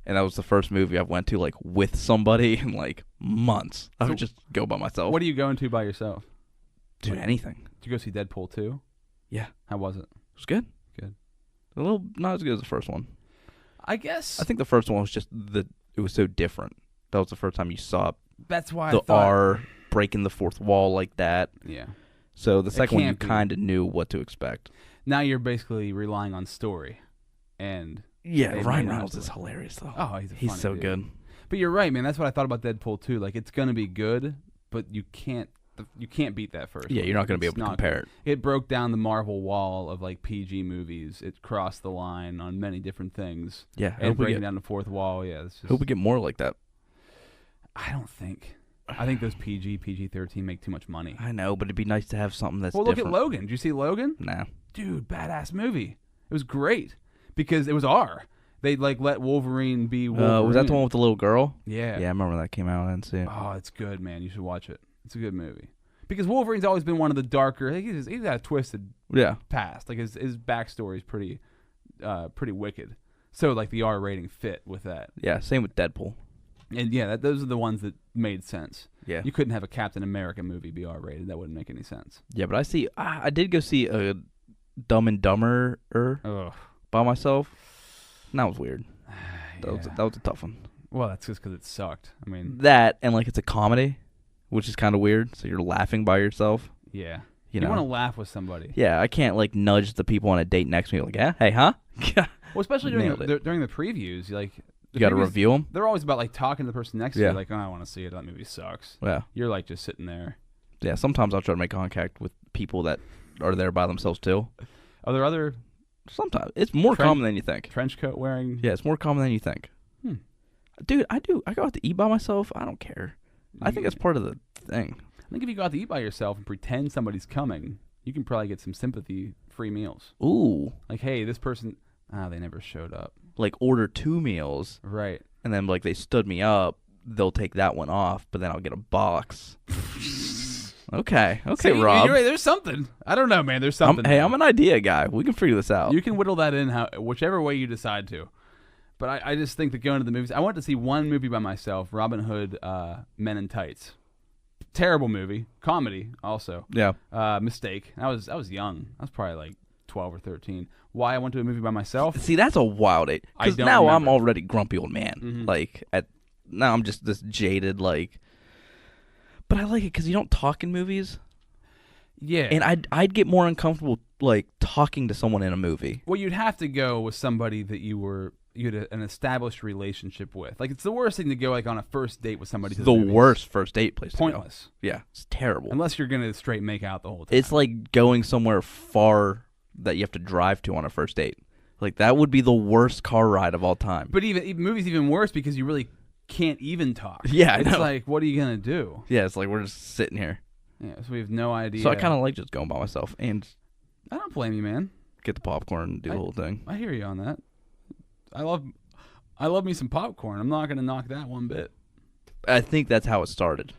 and that was the first movie I've went to like with somebody in like months. I would just go by myself. What are you going to by yourself? Dude, anything. Did you go see Deadpool 2? Yeah. How was it? was good. Good. A little not as good as the first one. I guess. I think the first one was just it was so different. That was the first time you saw that's why the I thought, R breaking the fourth wall like that. Yeah. So the second one you can't be. kind of knew what to expect. Now you're basically relying on story, and Yeah, they Ryan made Reynolds it. is hilarious though. Oh, he's funny, so dude. good. But you're right, man. That's what I thought about Deadpool 2. Like, it's gonna be good, but you can't beat that first. Yeah, one. you're not going to be It's able to not compare good. it. It broke down the Marvel wall of like PG movies. It crossed the line on many different things. Yeah, And breaking down the fourth wall. Yeah, it's just. Hope we get more like that. I don't think. I think those PG-13 make too much money. I know, but it'd be nice to have something that's Well, look different. at Logan. Did you see Logan? Nah. Dude, badass movie. It was great because it was R. They like let Wolverine be Wolverine. Was that the one with the little girl? Yeah. Yeah, I remember when that came out. I didn't see it. Oh, it's good, man. You should watch it. It's a good movie. Because Wolverine's always been one of the darker. He's got a twisted Yeah. past. Like his backstory is pretty wicked. So like the R rating fit with that. Yeah, same with Deadpool. And yeah, those are the ones that made sense. Yeah. You couldn't have a Captain America movie be R rated. That wouldn't make any sense. Yeah, but I did go see a Dumb and Dumber Ugh. by myself. And that was weird. That Yeah. was a tough one. Well, that's just because it sucked. I mean, That and like it's a comedy, which is kind of weird. So you're laughing by yourself. yeah. You You know. want to laugh with somebody. Yeah, I can't like nudge the people on a date next to me like, yeah, hey, huh? Well, especially Nailed during the previews, like You got to review them. They're always about like talking to the person next to Yeah. you, like, oh, I want to see it. That movie sucks. Yeah, You're like just sitting there. yeah. Sometimes I'll try to make contact with people that are there by themselves too. Are there other Sometimes it's more common than you think. trench coat wearing? Yeah, it's more common than you think. Dude, I go out to eat by myself. I don't care. I think that's part of the thing. I think if you go out to eat by yourself and pretend somebody's coming, you can probably get some sympathy-free meals. Ooh, Like, hey, this person, they never showed up. like order 2 meals, Right. and then like they stood me up. They'll take that one off, but then I'll get a box. Okay, See, Rob. you're right, there's something. I don't know, man. There's something. I'm an idea guy. We can figure this out. You can whittle that in whichever way you decide to. But I just think that going to the movies, I went to see one movie by myself, Robin Hood, Men in Tights. Terrible movie, comedy also. Yeah. Mistake. I was young. I was probably like 12 or 13. Why I went to a movie by myself? See, that's a wild age. I Because don't now I'm remember. already grumpy old man. Mhm. Like now I'm just this jaded like. But I like it because you don't talk in movies, Yeah. and I'd get more uncomfortable like talking to someone in a movie. Well, you'd have to go with somebody that you had an established relationship with. Like, it's the worst thing to go like on a first date with somebody. To The movies. worst first date place. Pointless. To go. Yeah, it's terrible. Unless you're gonna straight make out the whole time. It's like going somewhere far that you have to drive to on a first date. Like that would be the worst car ride of all time. But even movies even worse because you really can't even talk. Yeah, I it's know. like, what are you gonna do? Yeah, it's like we're just sitting here. Yeah, so we have no idea. So I kind of like just going by myself and I don't blame you, man. get the popcorn and do the whole thing. I hear you on that. I love me some popcorn. I'm not gonna knock that one bit. I think that's how it started.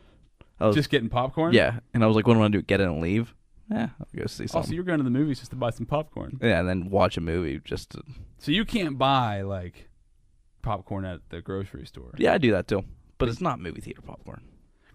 I was, Just getting popcorn. yeah, and I was like, what do I do? Get in and leave? Yeah, I'll go see Oh, so something. you're going to the movies just to buy some popcorn. Yeah, and then watch a movie just to... So you can't buy like popcorn at the grocery store. Yeah, I do that too. But it's not movie theater popcorn.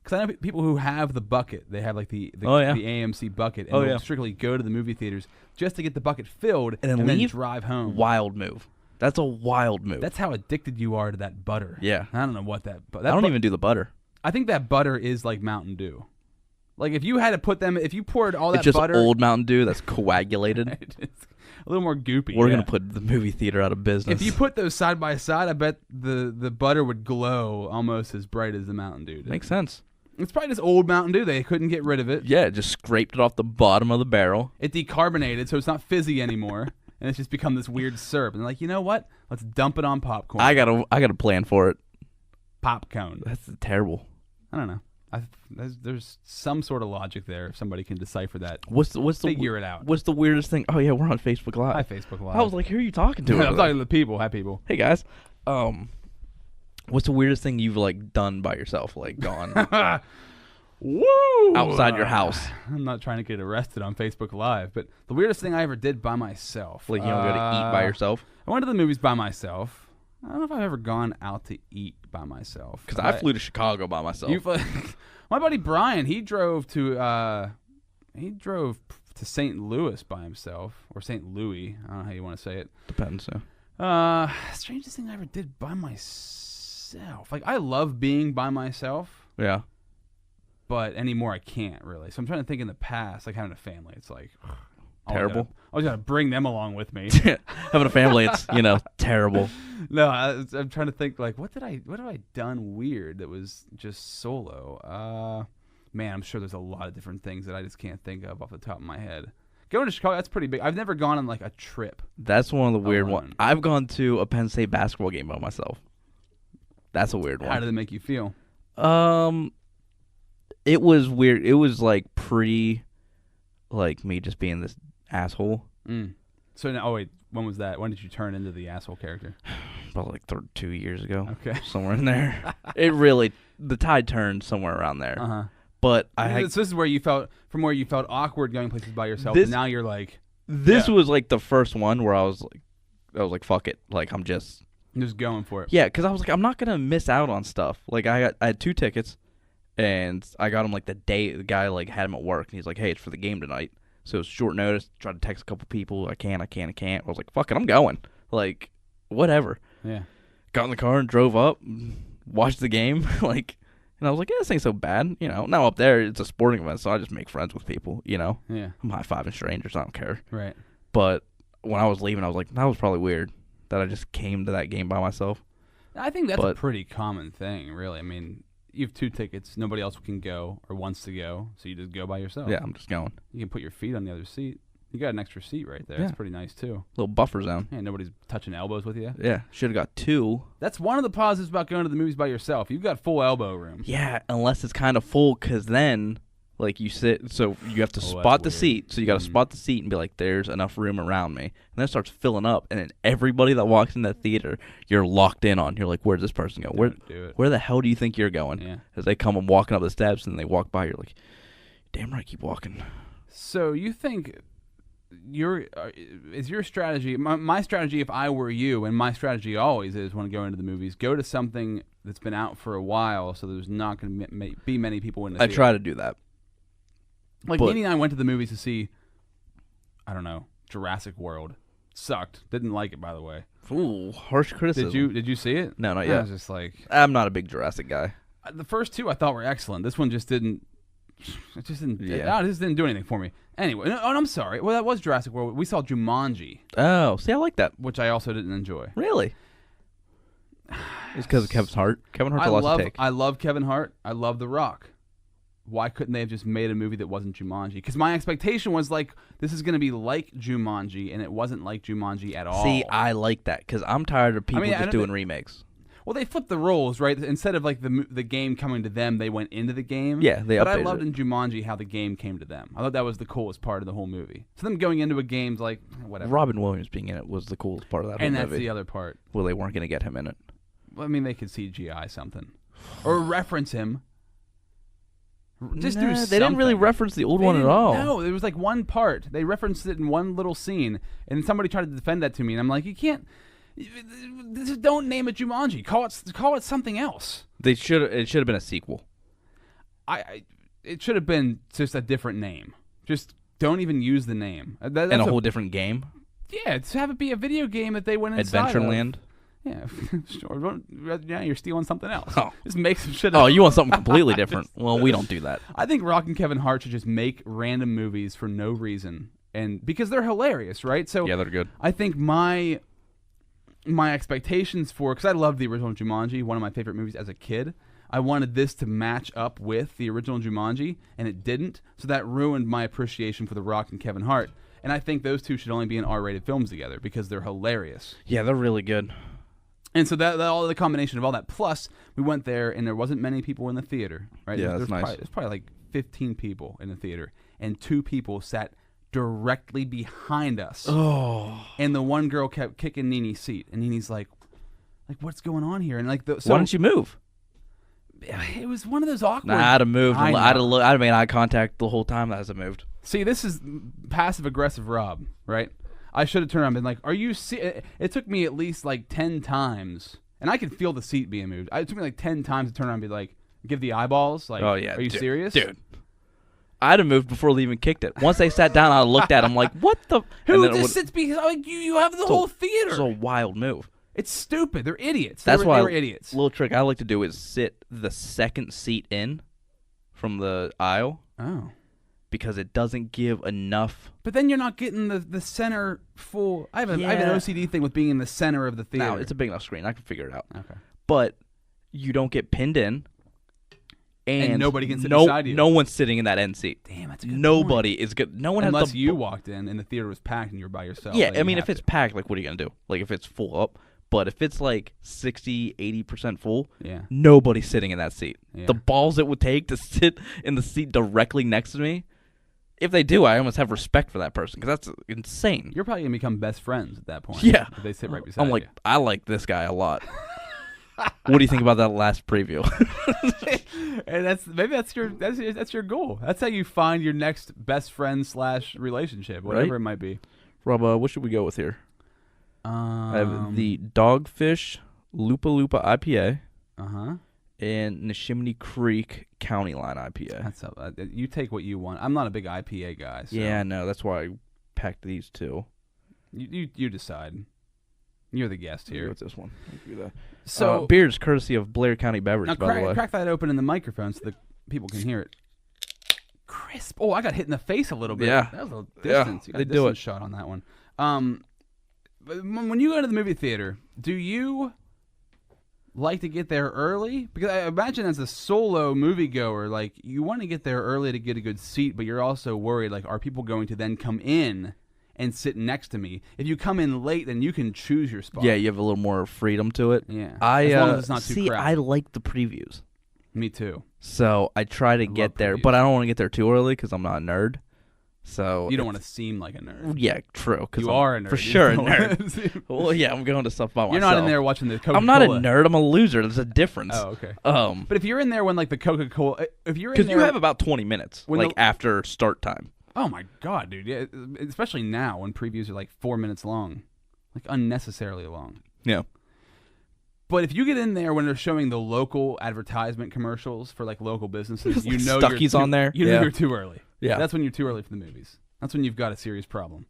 Because I know people who have the bucket. They have like the Oh, yeah. the AMC bucket, and Oh, they'll yeah. strictly go to the movie theaters just to get the bucket filled And then leave? drive home. Wild move. That's a wild move. That's how addicted you are to that butter. Yeah. I don't know what that. But I don't even do the butter. I think that butter is like Mountain Dew. Like if you had to put them, if you poured all that It's just butter, old Mountain Dew that's coagulated. it's a little more goopy. We're yeah. gonna put the movie theater out of business. If you put those side by side, I bet the butter would glow almost as bright as the Mountain Dew did. Makes sense. It's probably just old Mountain Dew. They couldn't get rid of it. Yeah, just scraped it off the bottom of the barrel. It decarbonated, so it's not fizzy anymore, and it's just become this weird syrup. And they're like, you know what? Let's dump it on popcorn. I got a plan for it. Popcorn. That's terrible. I don't know. There's some sort of logic there. If somebody can decipher that, What's the figure it out. What's the weirdest thing? Oh yeah, we're on Facebook Live. Hi, Facebook Live. I was like, who are you talking to? I'm talking to the people. Hi, people. Hey guys. What's the weirdest thing you've like done by yourself? Like gone Woo! outside your house? I'm not trying to get arrested on Facebook Live, but the weirdest thing I ever did by myself. Like you don't go to eat by yourself? I went to the movies by myself. I don't know if I've ever gone out to eat by myself. Because I flew to Chicago by myself. My buddy Brian, he drove to St. Louis by himself, or St. Louis. I don't know how you want to say it. Depends. Yeah. Strangest thing I ever did by myself. Like, I love being by myself. Yeah. But anymore, I can't really. So I'm trying to think in the past, like having a family. It's like Terrible. I was gonna bring them along with me. Having a family, it's terrible. No, I'm trying to think like what have I done weird that was just solo? Man, I'm sure there's a lot of different things that I just can't think of off the top of my head. Going to Chicago, that's pretty big. I've never gone on like a trip. That's one of the weird alone. ones. I've gone to a Penn State basketball game by myself. That's a weird one. How did it make you feel? It was weird. It was like like me just being this asshole. So now, oh wait, when was that? When did you turn into the asshole character? About like 2 years ago. Okay. Somewhere in there. The tide turned somewhere around there. Uh-huh. But this is where you felt awkward going places by yourself, and now you're like, this was like the first one where I was like, fuck it, like I'm just going for it. Yeah, because I was like, I'm not gonna miss out on stuff. Like I had 2 tickets, and I got them like the day the guy like had them at work, and he's like, hey, it's for the game tonight. So it was short notice. Tried to text a couple people. I can't. I was like, fuck it, I'm going. Like, whatever. Yeah. Got in the car and drove up, watched the game, like. And I was like, yeah, this ain't so bad, Now up there, it's a sporting event, so I just make friends with people, Yeah. I'm high-fiving strangers, I don't care. Right. But when I was leaving, I was like, that was probably weird that I just came to that game by myself. I think that's a pretty common thing, really. I mean, you have 2 tickets, nobody else can go or wants to go, so you just go by yourself. Yeah, I'm just going. You can put your feet on the other seat. You got an extra seat right there. Yeah. It's pretty nice, too. Little buffer zone. Yeah, nobody's touching elbows with you. Yeah, should have got 2. That's one of the positives about going to the movies by yourself. You've got full elbow room. Yeah, unless it's kind of full, because then, like, you sit, so you have to spot the seat. So you got to spot the seat and be like, there's enough room around me. And then it starts filling up, and then everybody that walks in that theater, you're locked in on. You're like, where's this person go? Where the hell do you think you're going? Yeah. As they come and walking up the steps, and they walk by, you're like, damn right, keep walking. So you think... is your strategy my strategy if I were you, and my strategy always is when I go into the movies, go to something that's been out for a while so there's not going to be many people in the theater. I try to do that. Like, Nene and I went to the movies to see, I don't know, Jurassic World. Sucked. Didn't like it, by the way. Ooh, harsh criticism. Did you see it? No, not yet. I was just like... I'm not a big Jurassic guy. The first 2 I thought were excellent. This one just didn't... It just didn't... Yeah. It just didn't do anything for me. Anyway, I'm sorry. Well, that was Jurassic World. We saw Jumanji. Oh, see, I like that. Which I also didn't enjoy. Really? It's because of Kevin Hart. Kevin Hart's a lot to take. I love Kevin Hart. I love The Rock. Why couldn't they have just made a movie that wasn't Jumanji? Because my expectation was like, this is going to be like Jumanji, and it wasn't like Jumanji at all. See, I like that, because I'm tired of people just doing remakes. Well, they flipped the roles, right? Instead of like the game coming to them, they went into the game. Yeah, they But I updated loved it. in Jumanji how the game came to them. I thought that was the coolest part of the whole movie. So them going into a game's like, whatever. Robin Williams being in it was the coolest part of that whole movie. And that's the other part. Well, they weren't going to get him in it. Well, I mean, they could CGI something. Or reference him. Just do something. They didn't really reference the old one at all. No, there was like one part. They referenced it in one little scene, and somebody tried to defend that to me, and I'm like, you can't... Just don't name it Jumanji. Call it something else. It should have been a sequel. It should have been just a different name. Just don't even use the name. And a whole different game? Yeah, to have it be a video game that they went inside Adventureland? Yeah, sure. Yeah, you're stealing something else. Oh. Just make some shit up. Oh, you want something completely different. Well, we don't do that. I think Rock and Kevin Hart should just make random movies for no reason, and because they're hilarious, right? So yeah, they're good. I think my expectations for, because I loved the original Jumanji, one of my favorite movies as a kid. I wanted this to match up with the original Jumanji, and it didn't. So that ruined my appreciation for The Rock and Kevin Hart. And I think those two should only be in R-rated films together because they're hilarious. Yeah, they're really good. And so that all the combination of all that, plus we went there and there wasn't many people in the theater, right? Yeah, that's nice. There's probably like 15 people in the theater, and 2 people sat directly behind us. Oh. And the one girl kept kicking Nene's seat, and Nene's like, what's going on here? And like, why didn't you move? It was one of those awkward. Nah, I'd have moved. I'd have made eye contact the whole time that I moved. See, this is passive aggressive Rob, right? I should have turned around and been like, are you it took me at least like 10 times, and I could feel the seat being moved. It took me like 10 times to turn around and be like, give the eyeballs. Like, oh, yeah. Are you serious? Dude. I'd have moved before they even kicked it. Once they sat down, I looked at them like, what the? Who just sits behind? Like, you have the whole theater. It's a wild move. It's stupid. They're idiots. That's why they were idiots. Little trick I like to do is sit the second seat in from the aisle. Oh. Because it doesn't give enough. But then you're not getting the center full. I have an OCD thing with being in the center of the theater. No, it's a big enough screen. I can figure it out. Okay. But you don't get pinned in. And nobody can sit beside you. No one's sitting in that end seat. Damn, that's a good Nobody point. is good. No one Unless has you walked in and the theater was packed and you're by yourself. Yeah, I mean, if it's packed, like, what are you going to do? Like, if it's full up. But if it's like 60, 80% full, nobody's sitting in that seat. Yeah. The balls it would take to sit in the seat directly next to me, if they do, I almost have respect for that person because that's insane. You're probably going to become best friends at that point. Yeah. If they sit right beside you. I like this guy a lot. What do you think about that last preview? And maybe that's your goal. That's how you find your next best friend / relationship, whatever it might be. Rob, what should we go with here? I have the Dogfish Lupa Lupa IPA. And Neshiminy Creek County Line IPA. You take what you want. I'm not a big IPA guy. So. Yeah, no, that's why I packed these two. You decide. You're the guest here. What's this one? So beers courtesy of Blair County Beverage. Now by the way, crack that open in the microphone so the people can hear it. Crisp. Oh, I got hit in the face a little bit. Yeah, that was a little distance. You got a distance shot on that one. But when you go to the movie theater, do you like to get there early? Because I imagine as a solo moviegoer, like, you want to get there early to get a good seat, but you're also worried, like, are people going to then come in and sit next to me? If you come in late, then you can choose your spot. Yeah, you have a little more freedom to it. Yeah, as long as it's not too crowded. I like the previews. Me too. So I try to get there, but I don't want to get there too early because I'm not a nerd. So you don't want to seem like a nerd. Yeah, true. You are a nerd. For sure a nerd. Well, yeah, I'm going to stuff by myself. You're not in there watching the Coca-Cola. I'm not a nerd. I'm a loser. There's a difference. Oh, okay. But if you're in there when, like, the Coca-Cola... If you're in there... Because you have about 20 minutes, like, after start time. Oh, my God, dude. Yeah, especially now when previews are, like, 4 minutes long. Like, unnecessarily long. Yeah. But if you get in there when they're showing the local advertisement commercials for, like, local businesses, you know Stucky's on there. You know you're too early. Yeah. That's when you're too early for the movies. That's when you've got a serious problem.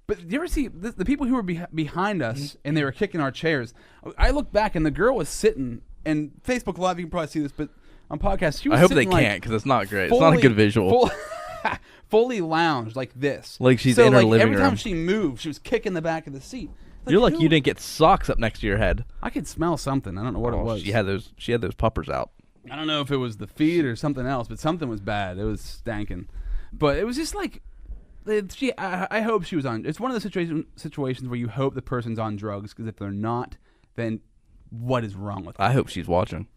But do you ever see the people who were behind us and they were kicking our chairs? I looked back and the girl was sitting, and Facebook Live, you can probably see this, but on podcast, she was I hope sitting, they like, can't because it's not great. It's not a good visual. Fully lounged like this. Like she's in her living room. Every time she moved, she was kicking the back of the seat. You're like you didn't get socks up next to your head. I could smell something. I don't know what it was. She had those puppers out. I don't know if it was the feed or something else, but something was bad. It was stanking. But it was just like... I hope she was on... It's one of the situations where you hope the person's on drugs, because if they're not, then what is wrong with them? I hope she's watching.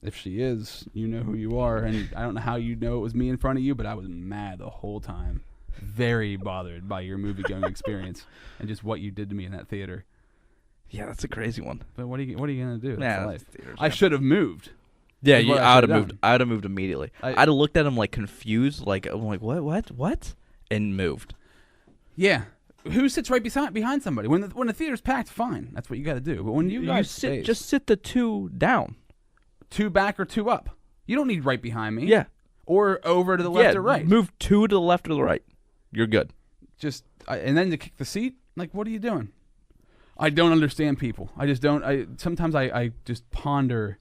If she is, you know who you are, and I don't know how you know it was me in front of you, but I was mad the whole time. Very bothered by your movie-going experience and just what you did to me in that theater. Yeah, that's a crazy one. But what are you gonna do? That's life. Theaters, I should have moved. Yeah, I would have moved. I would have moved immediately. I'd have looked at him like confused, like I'm like what, and moved. Yeah, who sits right behind somebody when the theater's packed? Fine, that's what you got to do. But when you guys just sit the two down, two back or two up. You don't need right behind me. Yeah, or over to the left or right. Move two to the left or the right. You're good. And then to kick the seat. Like, what are you doing? I don't understand people. I just don't. Sometimes I just ponder.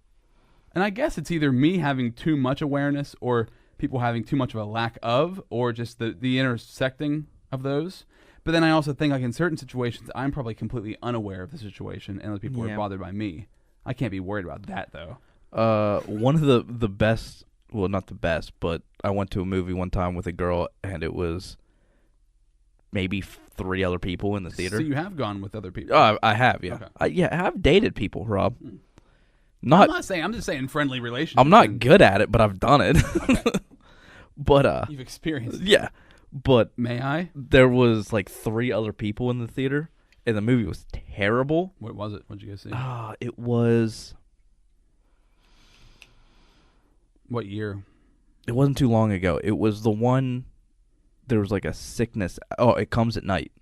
And I guess it's either me having too much awareness or people having too much of a lack of, or just the intersecting of those. But then I also think, like, in certain situations, I'm probably completely unaware of the situation and those people are bothered by me. I can't be worried about that, though. One of the best, well, not the best, but I went to a movie one time with a girl, and it was maybe 3 other people in the theater. So you have gone with other people? I have, yeah. Okay. I've dated people, Rob. I'm not saying. I'm just saying friendly relationships. I'm not good at it, but I've done it. Okay. But you've experienced it. Yeah. But may I? There was like 3 other people in the theater, and the movie was terrible. What was it? What did you guys see? It was. What year? It wasn't too long ago. It was the one. There was like a sickness. Oh, It Comes at Night.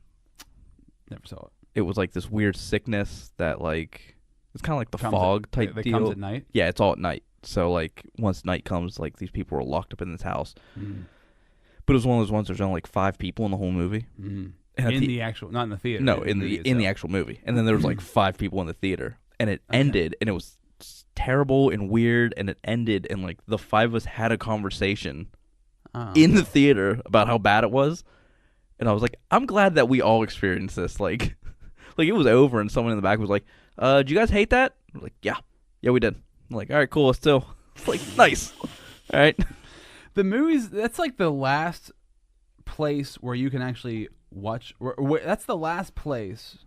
Never saw it. It was like this weird sickness that like. It's kind of like the fog type deal. It comes at night? Yeah, it's all at night. So, like, once night comes, like, these people were locked up in this house. But it was one of those ones there's only like 5 people in the whole movie. Mm. And In the actual, not in the theater. No, in movie the itself. actual movie. And then there was like 5 people in the theater. And it ended, and it was terrible and weird, and it ended, and like the 5 of us had a conversation in the theater about how bad it was. And I was like, I'm glad that we all experienced this. Like it was over, and someone in the back was like, did you guys hate that? I was like, yeah, we did. I'm like, all right, cool, let's do. It's like, nice. All right. The movies, that's like the last place where you can actually watch. That's the last place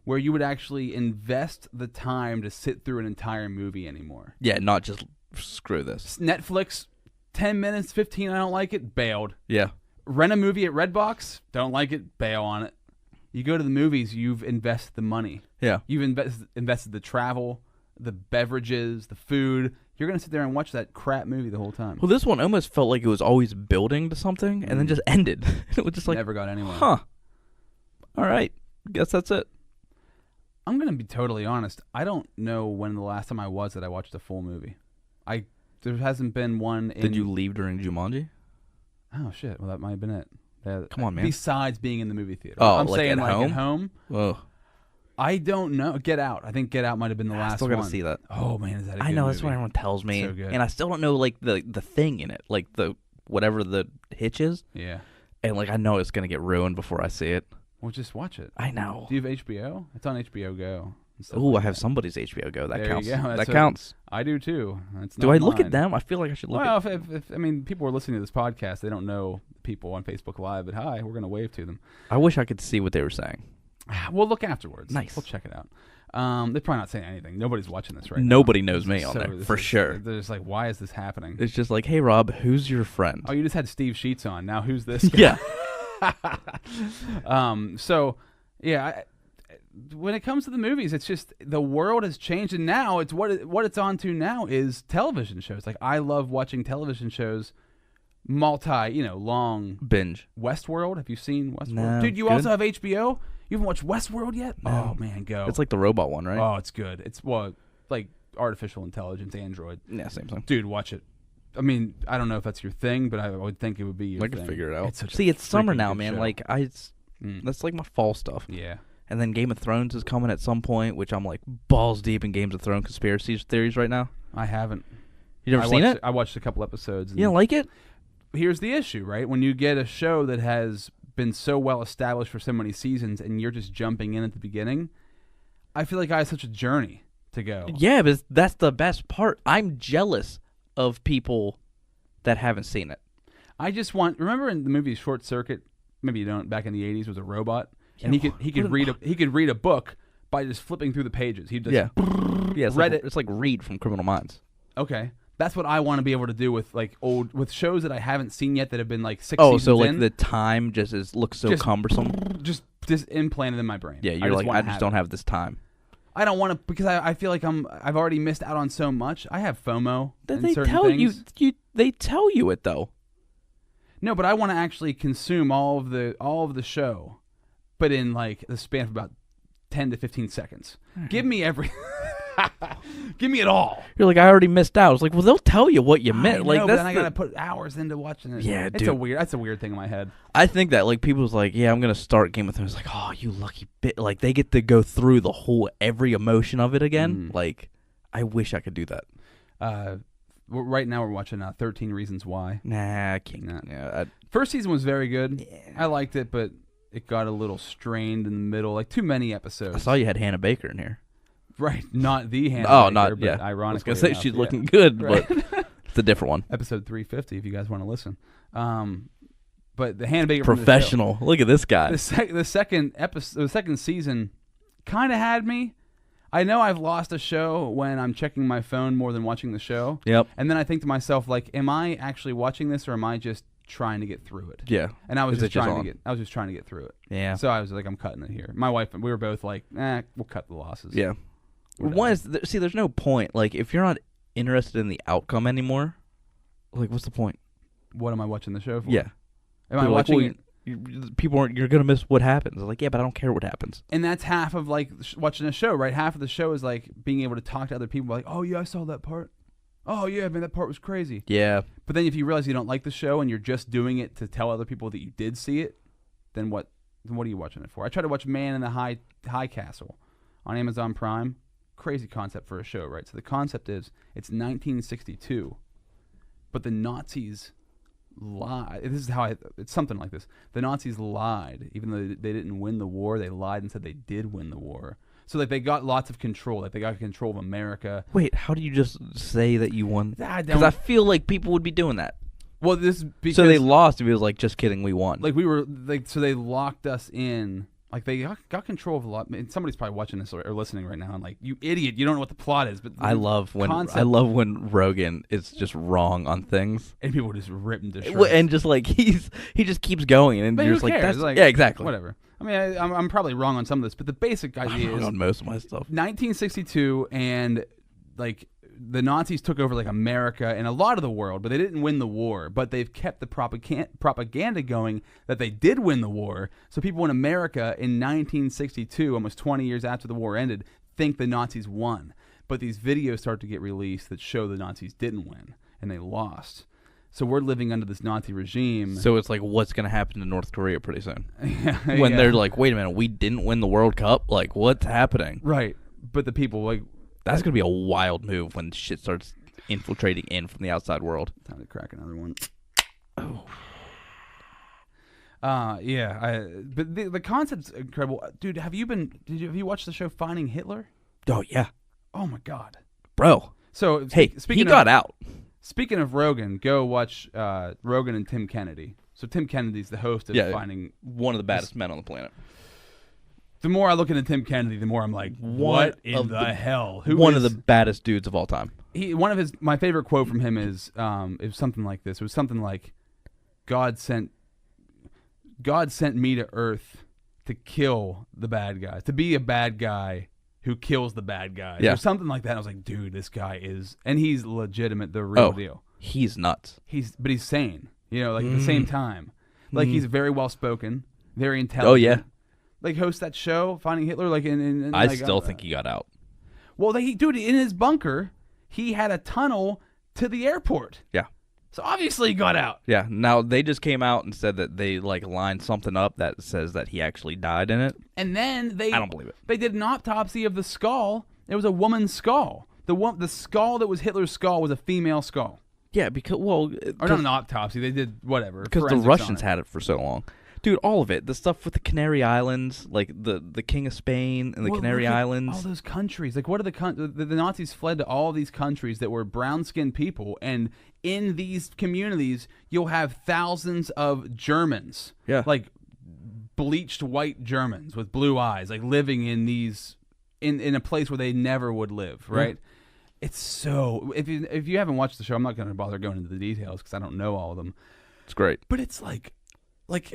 where you would actually invest the time to sit through an entire movie anymore. Yeah, not just screw this. Netflix, 10 minutes, 15, I don't like it, bailed. Yeah. Rent a movie at Redbox, don't like it, bail on it. You go to the movies, you've invested the money. Yeah. You've invested the travel, the beverages, the food. You're going to sit there and watch that crap movie the whole time. Well, this one almost felt like it was always building to something and then just ended. It was just like, never got anywhere. Huh. All right. Guess that's it. I'm going to be totally honest. I don't know when the last time I was that I watched a full movie. There hasn't been one in... Did you leave during Jumanji? Oh, shit. Well, that might have been it. Come on, man. Besides being in the movie theater. Oh, I'm like saying at like home? at home. Oh. I don't know. Get Out. I think Get Out might have been the last I still one. got to see that. Oh, man, is that a good I know, movie? that's what everyone tells me. So good. And I still don't know, like, the thing in it. Like, the whatever the hitch is. Yeah. And, like, I know it's going to get ruined before I see it. Well, just watch it. I know. Do you have HBO? It's on HBO Go. Ooh, I have somebody's HBO Go. That There counts. you go. That That's counts. I do, too. It's Do not I look at mine. them? I feel like I should look Well, at if I mean, people are listening to this podcast. They don't know people on Facebook Live, but hi, we're going to wave to them. I wish I could see what they were saying. We'll look afterwards. Nice. We'll check it out. They're probably not saying anything. Nobody's watching this right now. Nobody knows me on So there, this for is- sure. They're just like, why is this happening? It's just like, hey, Rob, who's your friend? Oh, you just had Steve Sheets on. Now who's this guy? Yeah. So, yeah, when it comes to the movies, it's just the world has changed, and now it's what it's on to now is television shows. Like, I love watching television shows, long. Binge. Westworld. Have you seen Westworld? No. Dude, you Good? also have HBO? You haven't watched Westworld yet? No. Oh, man, go. It's like the robot one, right? Oh, it's good. It's, like artificial intelligence, Android. Yeah, same thing. Dude, watch it. I mean, I don't know if that's your thing, but I would think it would be your I thing. can figure it out. It's such a See, it's summer freaking now, good man. show. Like, that's like my fall stuff. Yeah. And then Game of Thrones is coming at some point, which I'm like balls deep in Games of Thrones conspiracy theories right now. I haven't. You never seen it? I watched a couple episodes. You don't like it? Here's the issue, right? When you get a show that has been so well established for so many seasons and you're just jumping in at the beginning, I feel like I have such a journey to go. Yeah, but that's the best part. I'm jealous of people that haven't seen it. I just remember in the movie Short Circuit, maybe you don't, back in the 80s, was a robot, and he could read a book by just flipping through the pages. He just Yeah, it's read like, it. It's like Reed from Criminal Minds. Okay. That's what I want to be able to do with with shows that I haven't seen yet that have been like 6 Oh, seasons so like in. the time just looks so Just- cumbersome. just implanted in my brain. Yeah, you're like, want I to just have don't it. have this time. I don't want to because I feel like I've already missed out on so much. I have FOMO. in They certain tell things. you. They tell you it though. No, but I want to actually consume all of the show, but in like the span of about 10 to 15 seconds. Give me give me it all. You're like, I already missed out. It's like, well, they'll tell you what you I meant. know, Like but that's then I gotta put hours into watching it. Yeah, it's dude. that's a weird thing in my head. I think that like people's like, yeah, I'm gonna start Game of Thrones. Like, oh, you lucky bit. Like they get to go through the whole every emotion of it again. Like, I wish I could do that. Right now we're watching 13 Reasons Why. Nah, I can't. Nah. Yeah, First season was very good. Yeah. I liked it, but it got a little strained in the middle, like too many I episodes. saw you had Hannah Baker in here. Right, not the Hannah. Oh, Baker, not but yeah. I was Ironically, gonna say enough, she's yeah. looking good, Right. but it's a different one. Episode 350, if you guys want to listen. But the Hannah Baker from the show- Professional. Look at this guy. The second episode, the second season, kind of had me. I know I've lost a show when I'm checking my phone more than watching the show. Yep. And then I think to myself, like, am I actually watching this, or am I just trying to get through it? Yeah. And I was Is it just trying on? to get. I was just trying to get through it. Yeah. So I was like, I'm cutting it here. My wife and we were both like, we'll cut the losses. Yeah. We're One done. is see, there's no point. Like, if you're not interested in the outcome anymore, like, what's the point? What am I watching the show for? Yeah. Am I People are like, watching well, it? people aren't. You're gonna miss what happens. Like, yeah, but I don't care what happens. And that's half of like watching a show, right? Half of the show is like being able to talk to other people. Like, oh yeah, I saw that part. oh yeah, man, that part was crazy. Yeah. But then if you realize you don't like the show and you're just doing it to tell other people that you did see it, then what? Then what are you watching it for? I tried to watch Man in the High Castle on Amazon Prime. Crazy concept for a show, right? So the concept is it's 1962, but the Nazis lied. This is how it's something like this. The Nazis lied, even though they didn't win the war. They lied and said they did win the war. So like they got lots of control. Like they got control of America. Wait, how do you just say that you won? Because I feel like people would be doing that. Well, this because so they lost. It was like, just kidding, we won. Like we were like, so they locked us in. Like they got control of a lot. And somebody's probably watching this or listening right now, and like, you idiot, you don't know what the plot is. But I love when Rogan is just wrong on things, and people just rip him to shreds. And just like he just keeps going, and but you're just like, that's like, yeah, exactly, whatever. I mean, I'm probably wrong on some of this, but the basic idea is on most of my stuff. 1962, and like the Nazis took over like America and a lot of the world, but they didn't win the war. But they've kept the propaganda going that they did win the war. So people in America in 1962, almost 20 years after the war ended, think the Nazis won. But these videos start to get released that show the Nazis didn't win and they lost. So we're living under this Nazi regime. So it's like, what's going to happen to North Korea pretty soon? When they're like, wait a minute, we didn't win the World Cup? Like, what's happening? Right. But the people, like... That's going to be a wild move when shit starts infiltrating in from the outside world. Time to crack another one. Oh. Yeah. But the concept's incredible. Dude, have you watched the show Finding Hitler? Oh, yeah. Oh, my God. Bro. So, hey, he got out. Speaking of Rogan, go watch Rogan and Tim Kennedy. So Tim Kennedy's the host of Finding... One of the baddest men on the planet. The more I look into Tim Kennedy, the more I'm like, what in the hell? One of the baddest dudes of all time. My favorite quote from him is it was something like this. It was something like, God sent me to Earth to kill the bad guys, to be a bad guy who kills the bad guys. Yeah. Or something like that. I was like, dude, this guy is, and he's legitimate, the real deal. He's nuts. But he's sane, like at the same time. Like he's very well spoken, very intelligent. Oh yeah. Like host that show, Finding Hitler. Like, in I like, still think he got out. Well, dude, in his bunker, he had a tunnel to the airport. Yeah. So obviously he got out. Yeah. Now they just came out and said that they like lined something up that says that he actually died in it. And then I don't believe it. They did an autopsy of the skull. It was a woman's skull. The skull that was Hitler's skull was a female skull. Yeah, because or not an autopsy. They did whatever because the Russians had it for so long. Dude, all of it. The stuff with the Canary Islands, like the King of Spain and the Canary Islands. All those countries. Like, what are the Nazis fled to all these countries that were brown-skinned people, and in these communities, you'll have thousands of Germans. Yeah. Like, bleached white Germans with blue eyes, like, living in these, in a place where they never would live, right? Yeah. It's so... If you haven't watched the show, I'm not going to bother going into the details, because I don't know all of them. It's great. But it's like,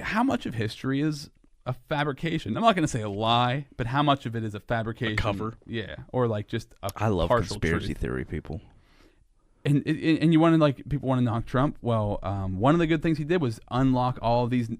how much of history is a fabrication? I'm not going to say a lie, but how much of it is a fabrication? A cover. Yeah, or like just a I love partial conspiracy truth. theory people. And you want to, like, people want to knock Trump? Well, one of the good things he did was unlock all of these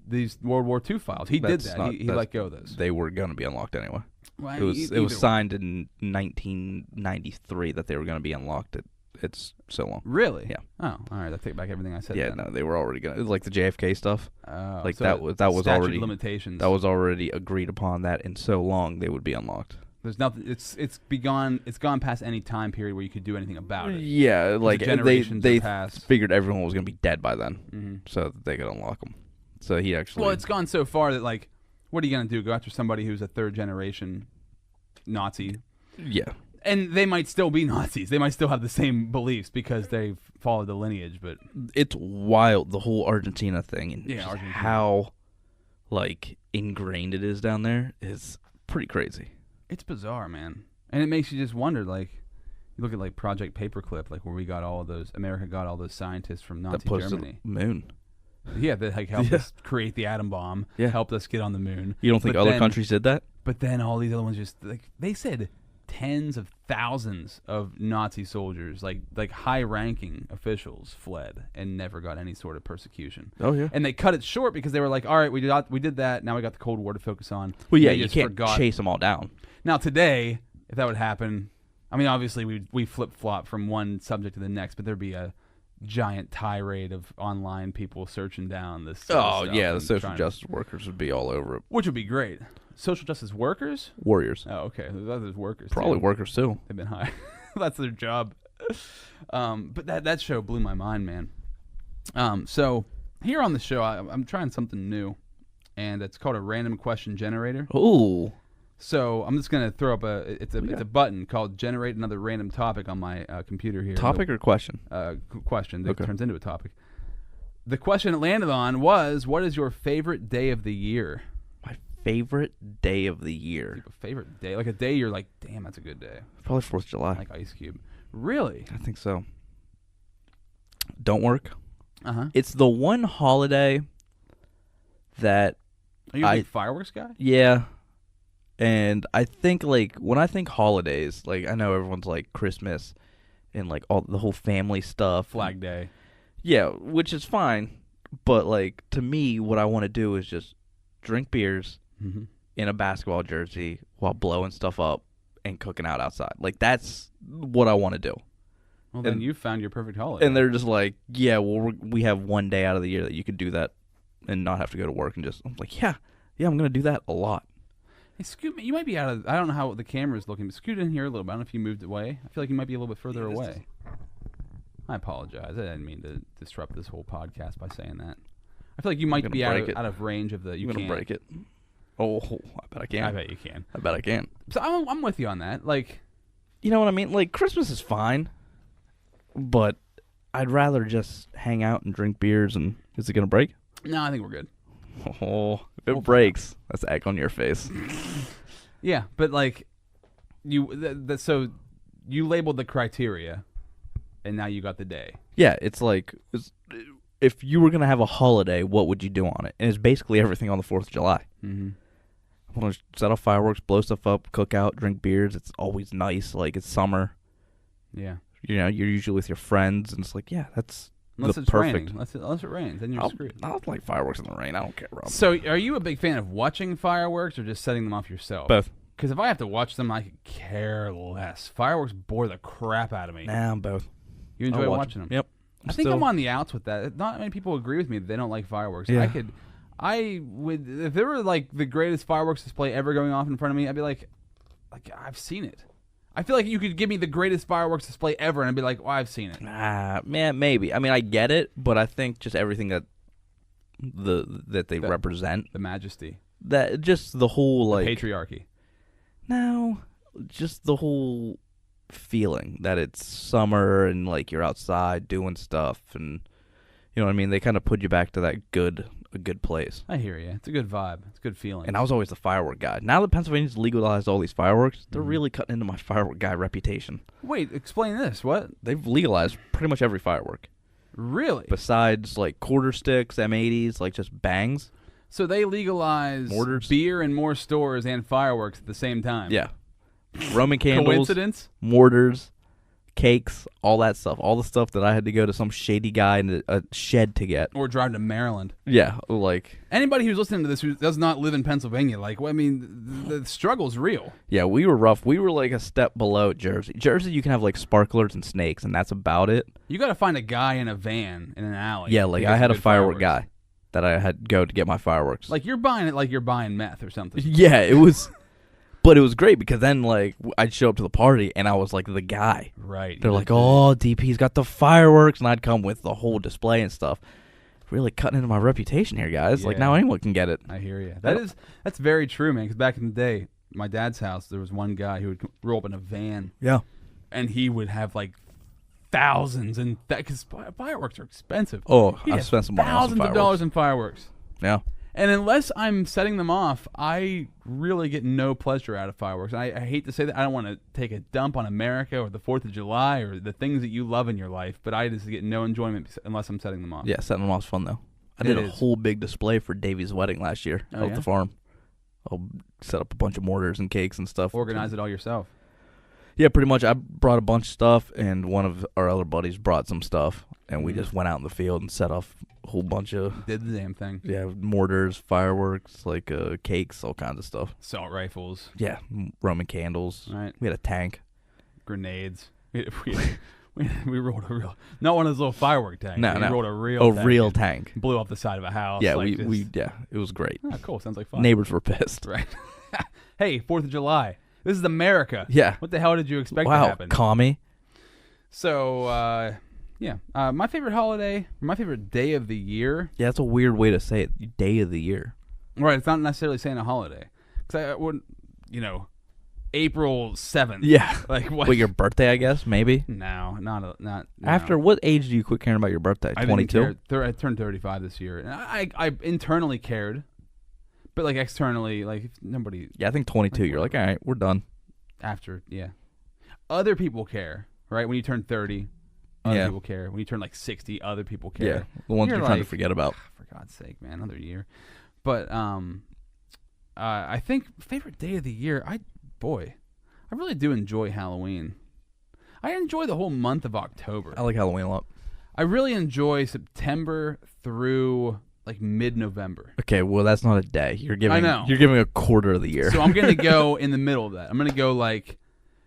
World War II files. He did that. He let go of those. They were going to be unlocked anyway. Well, it was signed in 1993 that they were going to be unlocked. It's so long. Really? Yeah. Oh, all right. I take back everything I said. Yeah, then. no, they were already gonna, like the JFK stuff. Like so that was already limitations. That was already agreed upon that in so long they would be unlocked. There's nothing. It's gone past any time period where you could do anything about it. Yeah, like they passed. figured everyone was gonna be dead by then, so that they could unlock them. So he actually. Well, it's gone so far that, like, what are you gonna do? Go after somebody who's a third generation Nazi? Yeah. And they might still be Nazis. They might still have the same beliefs because they've followed the lineage. But it's wild, the whole Argentina thing, and Argentina. How like ingrained it is down there is pretty crazy. It's bizarre, man, and it makes you just wonder. Like, you look at like Project Paperclip, like where we got all of those. America got all those scientists from Nazi Germany. The moon. Yeah, that like helped us create the atom bomb. Yeah, helped us get on the moon. You don't think other countries did that? But then all these other ones just like they said. Tens of thousands of Nazi soldiers, like high-ranking officials, fled and never got any sort of persecution. Oh yeah, and they cut it short because they were like, "All right, we did that. Now we got the Cold War to focus on." Well, yeah, you can't chase them all down. Now today, if that would happen, I mean, obviously we flip flop from one subject to the next, but there'd be a giant tirade of online people searching down this. Oh yeah, the and social trying justice workers would be all over it. which would be great. Social justice workers? Warriors, Oh, okay. There's workers. probably too. workers too. They've been hired. That's their job. But that show blew my mind, man. So here on the show, I'm trying something new, and it's called a random question generator. Ooh, So I'm just gonna throw up it's a button called generate another random topic on my computer here. topic or question? Question that Okay. turns into a topic. The question it landed on was, what is your favorite day of the year? My favorite day of the year, A favorite day, like a day you're like, damn, that's a good day. probably 4th of July. Like Ice Cube. Really? I think so. Don't work. Uh-huh. It's the one holiday that Are you a big fireworks guy? yeah. And I think like when I think holidays, like I know everyone's like Christmas and like all the whole family stuff. Flag Day. Yeah, which is fine, but like to me what I want to do is just drink beers Mm-hmm. in a basketball jersey while blowing stuff up and cooking out outside. Like that's what I want to do. Well, then And- you found your perfect holiday. And they're just like, yeah, well, we have one day out of the year that you could do that and not have to go to work. And just, I'm like, yeah, I'm going to do that a lot. Hey, scoot, you might be out of. I don't know how the camera's looking, but scoot in here a little bit. I don't know if you moved away. I feel like you might be a little bit further away. I apologize. I didn't mean to disrupt this whole podcast by saying that. I feel like you might gonna be break it. out of range of the. You I'm going can't. to break it. Oh, I bet I can. I bet you can. I bet I can. So I'm with you on that. Like, You know what I mean? Like, Christmas is fine, but I'd rather just hang out and drink beers. And is it going to break? no, I think we're good. Oh, if it breaks, that's egg on your face. Yeah, but like, so you labeled the criteria, and now you got the day. Yeah, it's like, if you were going to have a holiday, what would you do on it? And it's basically everything on the 4th of July. Mm-hmm. I want to set off fireworks, blow stuff up, cook out, drink beers. It's always nice. Like, it's summer. Yeah. You know, you're usually with your friends, and it's like, yeah, that's Unless the it's perfect. raining. Unless it rains, then you're screwed. I'll like fireworks in the rain. I don't care, Rob. So, are you a big fan of watching fireworks or just setting them off yourself? Both. Because if I have to watch them, I could care less. Fireworks bore the crap out of me. Nah, I'm both. You enjoy watching them? Yep. I think I'm on the outs with that. Not many people agree with me that they don't like fireworks. Yeah. I would, if there were like the greatest fireworks display ever going off in front of me, I'd be like I've seen it. I feel like you could give me the greatest fireworks display ever, and I'd be like, well, I've seen it. Man, maybe. I mean, I get it, but I think just everything that they represent, The majesty, that just the whole like patriarchy. no, just the whole feeling that it's summer and like you're outside doing stuff, and you know what I mean. They kind of put you back to a good place. I hear you. It's a good vibe. It's a good feeling. And I was always the firework guy. Now that Pennsylvania's legalized all these fireworks, they're really cutting into my firework guy reputation. Wait, explain this. What? They've legalized pretty much every firework. Really? Besides, like, quarter sticks, M80s, like, just bangs. So they legalize Mortars? beer in more stores and fireworks at the same time. Yeah. Roman candles, Coincidence? mortars, cakes, all that stuff. All the stuff that I had to go to some shady guy in a shed to get. Or drive to Maryland. Yeah, like... Anybody who's listening to this who does not live in Pennsylvania, like, well, I mean, the struggle's real. Yeah, we were rough. We were, like, a step below Jersey. Jersey, you can have, like, sparklers and snakes, and that's about it. You got to find a guy in a van in an alley. Yeah, to like, get I had a good firework fireworks. guy that I had to go to get my fireworks. Like, you're buying it like you're buying meth or something. Yeah, it was... But it was great because then, like, I'd show up to the party, and I was, like, the guy. Right. They're like, oh, DP's got the fireworks, and I'd come with the whole display and stuff. Really cutting into my reputation here, guys. Like, Yeah. now anyone can get it. I hear you. That's very true, man, because back in the day, my dad's house, there was one guy who would roll up in a van, Yeah. and he would have, like, thousands, and because fireworks are expensive. Oh, He'd I've have spent some money on thousands some of dollars fireworks. in fireworks. Yeah. And unless I'm setting them off, I really get no pleasure out of fireworks. I hate to say that. I don't want to take a dump on America or the 4th of July or the things that you love in your life, but I just get no enjoyment unless I'm setting them off. Yeah, setting them off's fun, though. I It did a is. whole big display for Davy's wedding last year Oh, at yeah? the farm. I'll set up a bunch of mortars and cakes and stuff. Organize it all yourself. Yeah, pretty much. I brought a bunch of stuff, and one of our other buddies brought some stuff, and we Mhm. just went out in the field and set off a whole bunch of Did the damn thing. mortars, fireworks, like cakes, all kinds of stuff. Assault rifles. Yeah, Roman candles. Right. We had a tank. grenades. We rolled a real, not one of those little firework tanks. No, we no. rolled a real tank. Real tank. Blew off the side of a house. Yeah, like it was great. Oh, cool. Sounds like fun. Neighbors were pissed. Right. Hey, 4th of July. This is America. Yeah. What the hell did you expect to Wow, happen? commie. So, my favorite holiday, my favorite day of the year. Yeah, that's a weird way to say it. Day of the year. Right. It's not necessarily saying a holiday. Because I wouldn't, April 7th. Yeah. Like what? Wait, your birthday, I guess, maybe? No, not. No. After what age do you quit caring about your birthday? I 22? I turned 35 this year. And I internally cared. But like externally, like nobody. Yeah, I think 22. You're like, all right, we're done. After, yeah. Other people care, right? When you turn 30, other people care. When you turn like 60, other people care. Yeah, the ones you're trying to forget about. For God's sake, man, another year. But I think favorite day of the year, I really do enjoy Halloween. I enjoy the whole month of October. I like Halloween a lot. I really enjoy September through like mid-November. Okay, well that's not a day. You're giving a quarter of the year. So I'm going to go in the middle of that. I'm going to go like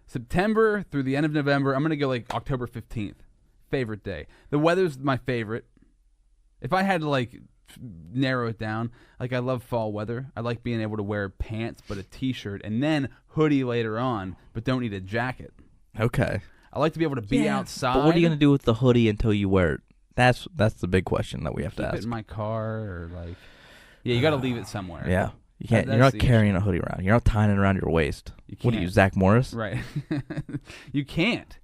September through the end of November. I'm going to go like October 15th. Favorite day. The weather's my favorite. If I had to like narrow it down, like I love fall weather. I like being able to wear pants but a t-shirt and then hoodie later on, but don't need a jacket. Okay. I like to be able to be outside. But what are you going to do with the hoodie until you wear it? That's the big question that we have to Keep ask. it in my car or like, yeah, you got to leave it somewhere. Yeah. You can't. That's You're not the carrying a hoodie around. You're not tying it around your waist. What are you, Zach Morris? Right. You can't.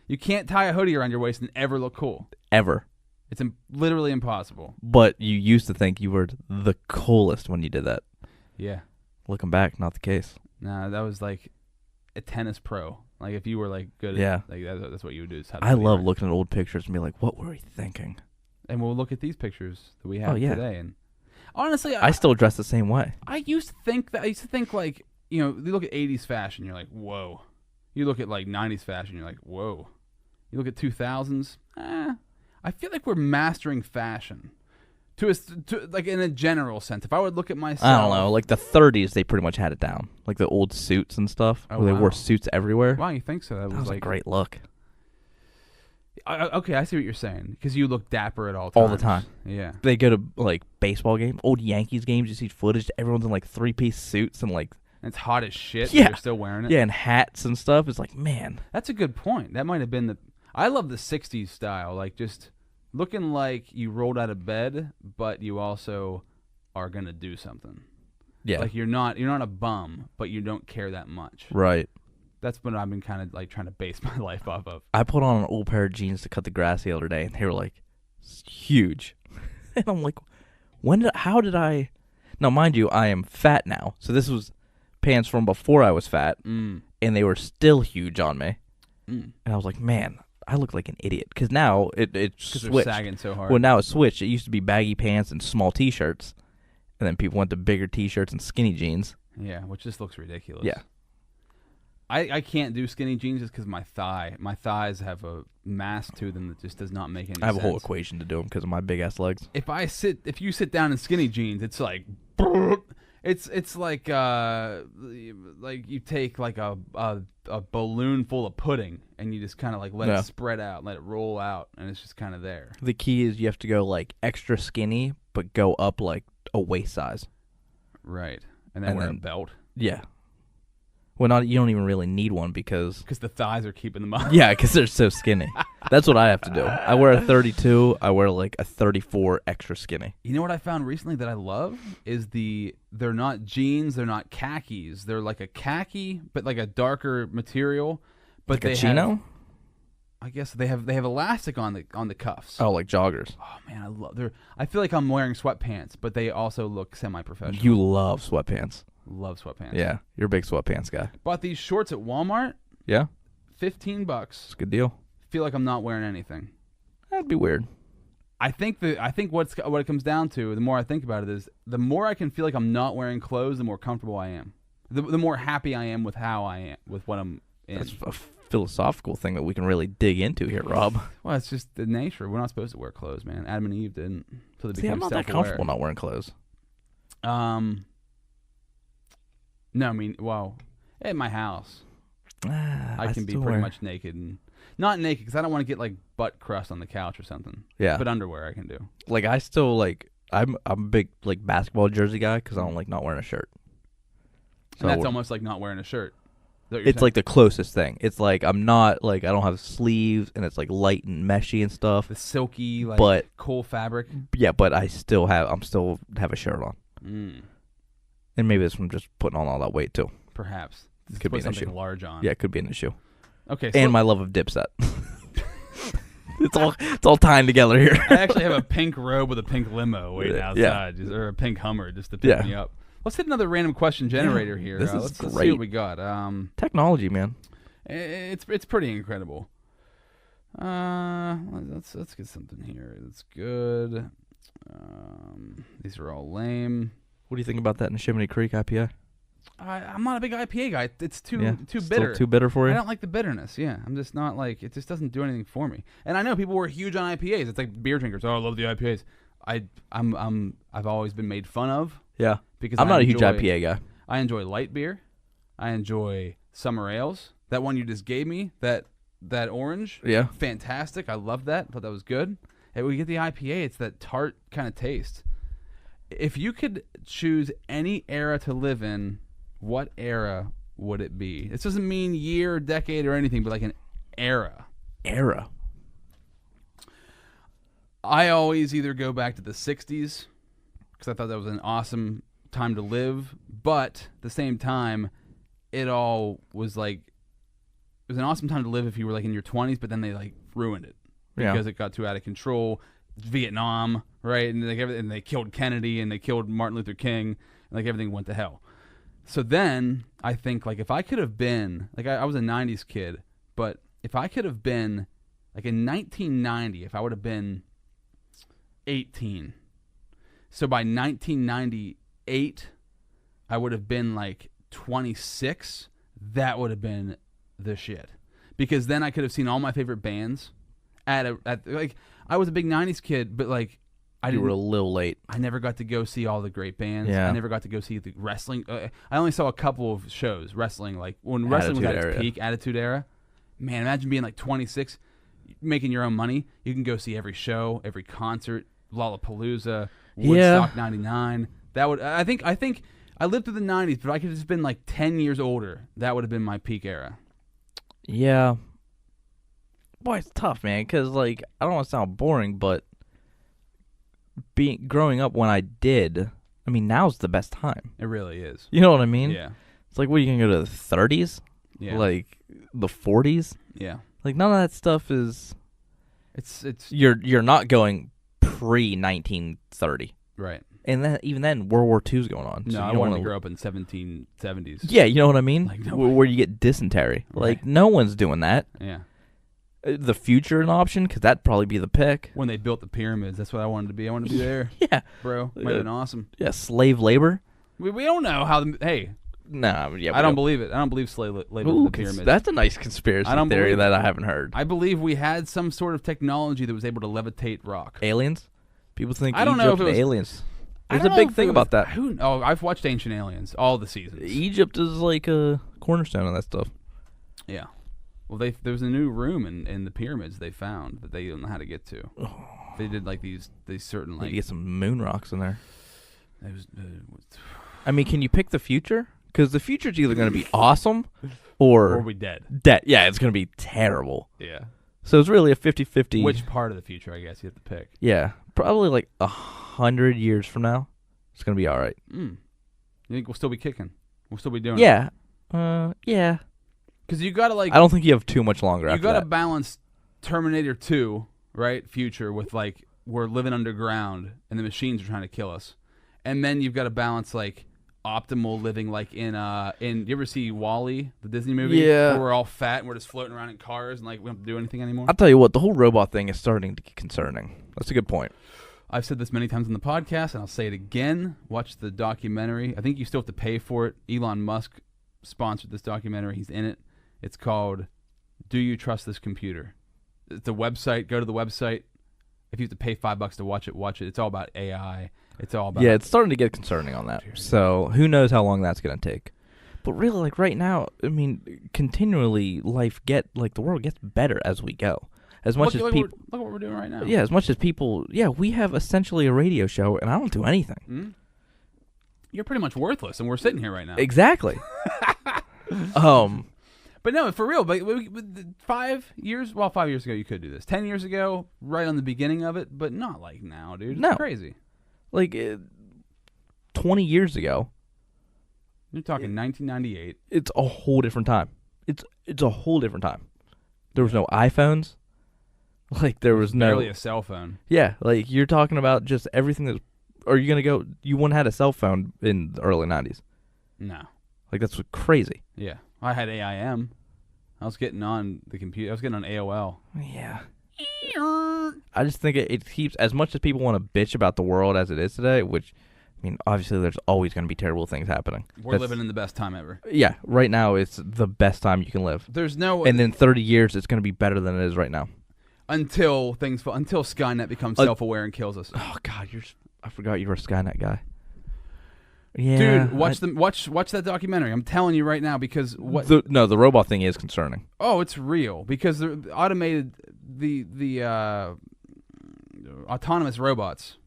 You can't tie a hoodie around your waist and ever look cool. Ever. It's literally impossible. But you used to think you were the coolest when you did that. Yeah. Looking back, not the case. No, that was like a tennis pro. Like if you were like good Yeah. at, like that's what you would do. Is I love looking at old pictures and be like, what were we thinking? And we'll look at these pictures that we have today. And honestly, I still dress the same way. I used to think like, you look at 80s fashion, you're like, whoa. You look at like 90s fashion, you're like, whoa. You look at 2000s, I feel like we're mastering fashion. To like in a general sense. If I would look at myself, I don't know. Like the 30s, they pretty much had it down. Like the old suits and stuff, where they wore suits everywhere. Wow, you think so? That was like a great look. Okay, I see what you're saying. Because you look dapper at all times. All the time. Yeah. They go to like baseball games, old Yankees games. You see footage. Everyone's in like 3-piece suits and like. And it's hot as shit. Yeah. But you're still wearing it. Yeah, and hats and stuff. It's like, man. That's a good point. That might have been I love the 60s style. Like just looking like you rolled out of bed, but you also are going to do something. Yeah. Like you're not a bum, but you don't care that much. Right. That's what I've been kind of like trying to base my life off of. I put on an old pair of jeans to cut the grass the other day, and they were like huge. And I'm like, how did I? Now, mind you, I am fat now, so this was pants from before I was fat, and they were still huge on me. And I was like, man, I look like an idiot because now it switched. They're sagging so hard. Well, now it switched. It used to be baggy pants and small T-shirts, and then people went to bigger T-shirts and skinny jeans. Yeah, which just looks ridiculous. Yeah. I can't do skinny jeans just because my thighs have a mass to them that just does not make any sense. I have a whole equation to do them because of my big ass legs. If you sit down in skinny jeans, it's like it's like you take like a balloon full of pudding and you just kind of like let it spread out, let it roll out, and it's just kind of there. The key is you have to go like extra skinny, but go up like a waist size. Right, and then wear a belt. Yeah. Well, you don't even really need one because the thighs are keeping them up. Yeah, because they're so skinny. That's what I have to do. I wear a 32. I wear like a 34 extra skinny. You know what I found recently that I love is they're not jeans, they're not khakis. They're like a khaki, but like a darker material. But like a chino? I guess they have elastic on the cuffs. Oh, like joggers. Oh man, I feel like I'm wearing sweatpants, but they also look semi-professional. You love sweatpants. Love sweatpants. Yeah, you're a big sweatpants guy. Bought these shorts at Walmart. Yeah? $15. It's a good deal. Feel like I'm not wearing anything. That'd be weird. I think what it comes down to, the more I think about it, is the more I can feel like I'm not wearing clothes, the more comfortable I am. The more happy I am with how I am, with what I'm in. That's a philosophical thing that we can really dig into here, Rob. Well, it's just the nature. We're not supposed to wear clothes, man. Adam and Eve didn't. So they became I'm not that comfortable not wearing clothes. No, I mean, well, at my house. I can be pretty much naked and not naked because I don't want to get like butt crust on the couch or something. Yeah. But underwear I can do. Like I still like I'm a big like basketball jersey guy because I don't like not wearing a shirt. So And that's almost like not wearing a shirt. It's like the closest thing. It's like I'm not like I don't have sleeves and it's like light and meshy and stuff. The silky like but, cool fabric. Yeah, but I'm still have a shirt on. And maybe it's from just putting on all that weight too. Perhaps. It could be an something issue. large on. Yeah, it could be an issue. Okay. So and my love of Dipset. It's all tying together here. I actually have a pink robe with a pink limo waiting outside, or a pink Hummer just to pick me up. Let's hit another random question generator here. This is let's great. see what we got. Technology, man. It's pretty incredible. Let's get something here. That's good. These are all lame. What do you think about that in Chimney Creek IPA? I'm not a big IPA guy. It's too still bitter. Too bitter for you? I don't like the bitterness. Yeah, I'm just not like it. Just doesn't do anything for me. And I know people were huge on IPAs. It's like beer drinkers. Oh, I love the IPAs. I've always been made fun of. Yeah, because I'm not a huge IPA guy. I enjoy light beer. I enjoy summer ales. That one you just gave me, that orange. Yeah, fantastic. I love that. I thought that was good. And when we get the IPA, it's that tart kind of taste. If you could choose any era to live in, what era would it be? This doesn't mean year, decade, or anything, but like an era. Era. I always either go back to the 60s, because I thought that was an awesome time to live, but at the same time, it all was like, it was an awesome time to live if you were like in your 20s, but then they like ruined it because it got too out of control. Vietnam, right? And like and they killed Kennedy and they killed Martin Luther King, and like everything went to hell. So then I think like if I could have been like I was a 90s kid, but if I could have been like in 1990, if I would have been 18. So by 1998, I would have been like 26. That would have been the shit. Because then I could have seen all my favorite bands at like I was a big 90s kid, but like you were a little late. I never got to go see all the great bands. Yeah. I never got to go see the wrestling. I only saw a couple of shows wrestling, like when wrestling was at its peak, Attitude Era. Man, imagine being like 26, making your own money. You can go see every show, every concert, Lollapalooza, Woodstock 99. That would I think I lived through the 90s, but if I could have just been like 10 years older, that would have been my peak era. Yeah. Boy, it's tough, man, because like I don't want to sound boring, but growing up when I did, I mean, now's the best time. It really is. You know what I mean? Yeah. It's like, what, are you going to go to the 30s? Yeah. Like the 40s? Yeah. Like none of that stuff is. It's. You're not going pre-1930. Right. And then even then, World War II's going on. No, so I wanted to grow up in 1770s. Yeah, you know what I mean? Like where you get dysentery. Right. Like no one's doing that. Yeah. The future an option? Because that'd probably be the pick. When they built the pyramids, that's what I wanted to be. I wanted to be there. Yeah. Bro, might have been awesome. Yeah, slave labor. We don't know how. Hey. Nah, yeah. I don't believe it. I don't believe slave labor in the pyramids. That's a nice conspiracy theory that I haven't heard. I believe we had some sort of technology that was able to levitate rock. Aliens? People think I don't know if it was aliens. There's a big thing about that. I've watched Ancient Aliens, all the seasons. Egypt is like a cornerstone of that stuff. Yeah. Well, there was a new room in the pyramids they found that they don't know how to get to. They did like these certain like. You get some moon rocks in there. It was, I mean, can you pick the future? Because the future's either going to be awesome or we dead. Yeah, it's going to be terrible. Yeah. So it's really a 50-50. Which part of the future, I guess, you have to pick. Yeah. Probably like 100 years from now, it's going to be all right. You think we'll still be kicking? We'll still be doing it? Yeah. Yeah. Because you got to like... I don't think you have too much longer after that. You got to balance Terminator 2, right, future, with like we're living underground and the machines are trying to kill us. And then you've got to balance like optimal living, like in you ever see WALL-E, the Disney movie? Yeah. Where we're all fat and we're just floating around in cars and like we don't have to do anything anymore? I'll tell you what, the whole robot thing is starting to get concerning. That's a good point. I've said this many times on the podcast, and I'll say it again. Watch the documentary. I think you still have to pay for it. Elon Musk sponsored this documentary. He's in it. It's called Do You Trust This Computer? It's a website. Go to the website. If you have to pay $5 to watch it, watch it. It's all about AI. It's all about... Yeah, it's starting to get concerning on that. So who knows how long that's going to take. But really, like right now, I mean, continually the world gets better as we go. As much as people, look what we're doing right now. yeah, as much as people, we have essentially a radio show, and I don't do anything. Mm-hmm. You're pretty much worthless, and we're sitting here right now. Exactly. But no, for real. But 5 years, 5 years ago, you could do this. 10 years ago, right on the beginning of it, but not like now, dude. It's crazy. Like 20 years ago. You're talking 1998. It's a whole different time. It's a whole different time. There was no iPhones. Like there was barely a cell phone. Yeah, like you're talking about just everything that. Are you gonna go? You wouldn't have had a cell phone in the early 90s. No. Like that's crazy. Yeah, I had AIM. I was getting on the computer. I was getting on AOL. Yeah. I just think it keeps, as much as people want to bitch about the world as it is today, which, I mean, obviously there's always going to be terrible things happening. We're living in the best time ever. Yeah, right now it's the best time you can live. There's no... And in 30 years, it's going to be better than it is right now. Until Skynet becomes self-aware and kills us. Oh, God, I forgot you were a Skynet guy. Yeah, dude, watch that documentary. I'm telling you right now, because the robot thing is concerning. Oh, it's real, because the automated the autonomous robots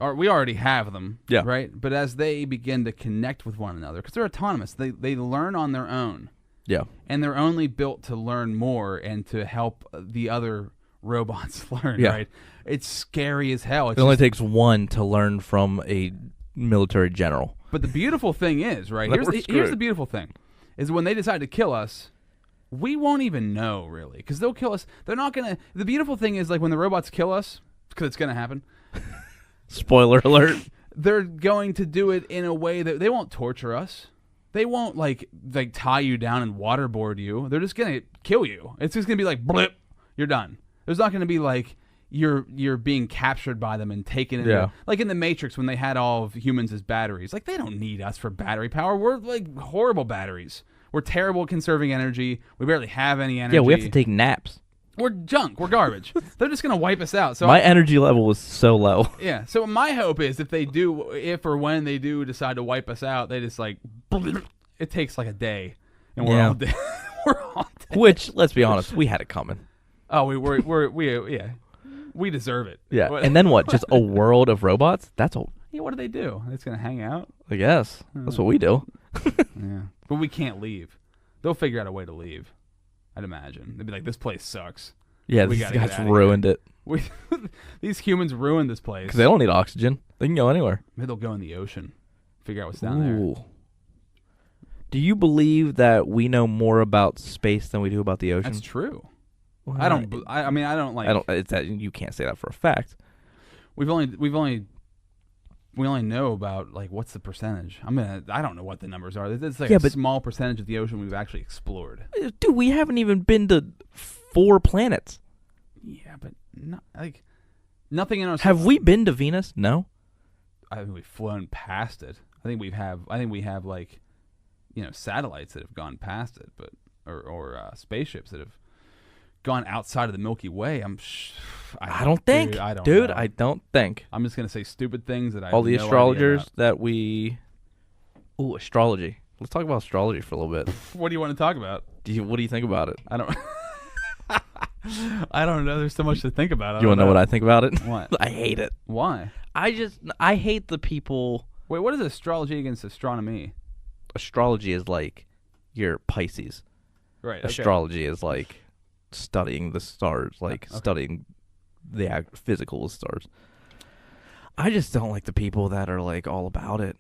we already have them, yeah, right? But as they begin to connect with one another, because they're autonomous, they learn on their own, yeah, and they're only built to learn more and to help the other robots learn, yeah. Right? It's scary as hell. It only takes one to learn from a military general. But the beautiful thing is, right, here's the beautiful thing, is when they decide to kill us, we won't even know, really, because they'll kill us. They're not going to... The beautiful thing is, like, when the robots kill us, because it's going to happen... Spoiler alert. They're going to do it in a way that they won't torture us. They won't, like tie you down and waterboard you. They're just going to kill you. It's just going to be like, blip, you're done. There's not going to be, like... You're being captured by them and taken in. Yeah. Like in the Matrix when they had all of humans as batteries. Like, they don't need us for battery power. We're like horrible batteries. We're terrible at conserving energy. We barely have any energy. Yeah, we have to take naps. We're junk. We're garbage. They're just gonna wipe us out. So my energy level was so low. Yeah. So my hope is if or when they do decide to wipe us out, they just like it takes like a day, and we're all dead. We're all dead. Which, let's be honest, we had it coming. Oh, we we deserve it. Yeah. And then what? Just a world of robots? That's all. Yeah, what do they do? It's going to hang out? I guess. That's what we do. Yeah. But we can't leave. They'll figure out a way to leave, I'd imagine. They'd be like, this place sucks. Yeah, these guys ruined it. These humans ruined this place. Because they don't need oxygen. They can go anywhere. Maybe they'll go in the ocean, figure out what's down there. Do you believe that we know more about space than we do about the ocean? That's true. Well, I don't like. It's that you can't say that for a fact. We only know about, like, what's the percentage? I don't know what the numbers are. It's like a small percentage of the ocean we've actually explored. Dude, we haven't even been to 4 planets. Yeah, but not like nothing in our. Have we been to Venus? No. I think we've flown past it. I think we have like, satellites that have gone past it, but or spaceships that have gone outside of the Milky Way. I don't think. Dude, I don't think. I'm just gonna say stupid things that I all the have no astrologers idea that we. Ooh, astrology. Let's talk about astrology for a little bit. What do you want to talk about? What do you think about it? I don't. I don't know. There's so much to think about. You want to know what I think about it? What? I hate it. Why? I hate the people. Wait, what is astrology against astronomy? Astrology is like your Pisces. Right. Okay. Astrology is like studying the stars, studying the physical stars. I just don't like the people that are like all about it.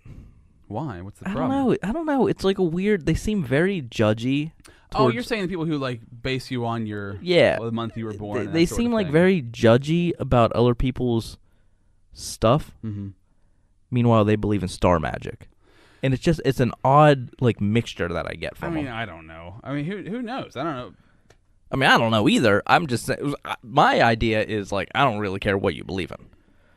Why? What's the problem? I don't know. It's like they seem very judgy. Oh, you're saying the people who like base you on your the month you were born. They seem like very judgy about other people's stuff. Mm-hmm. Meanwhile, they believe in star magic, and it's an odd like mixture that I get from them. I don't know. Who knows? I don't know. I don't know either. I'm just saying. My idea is like I don't really care what you believe in.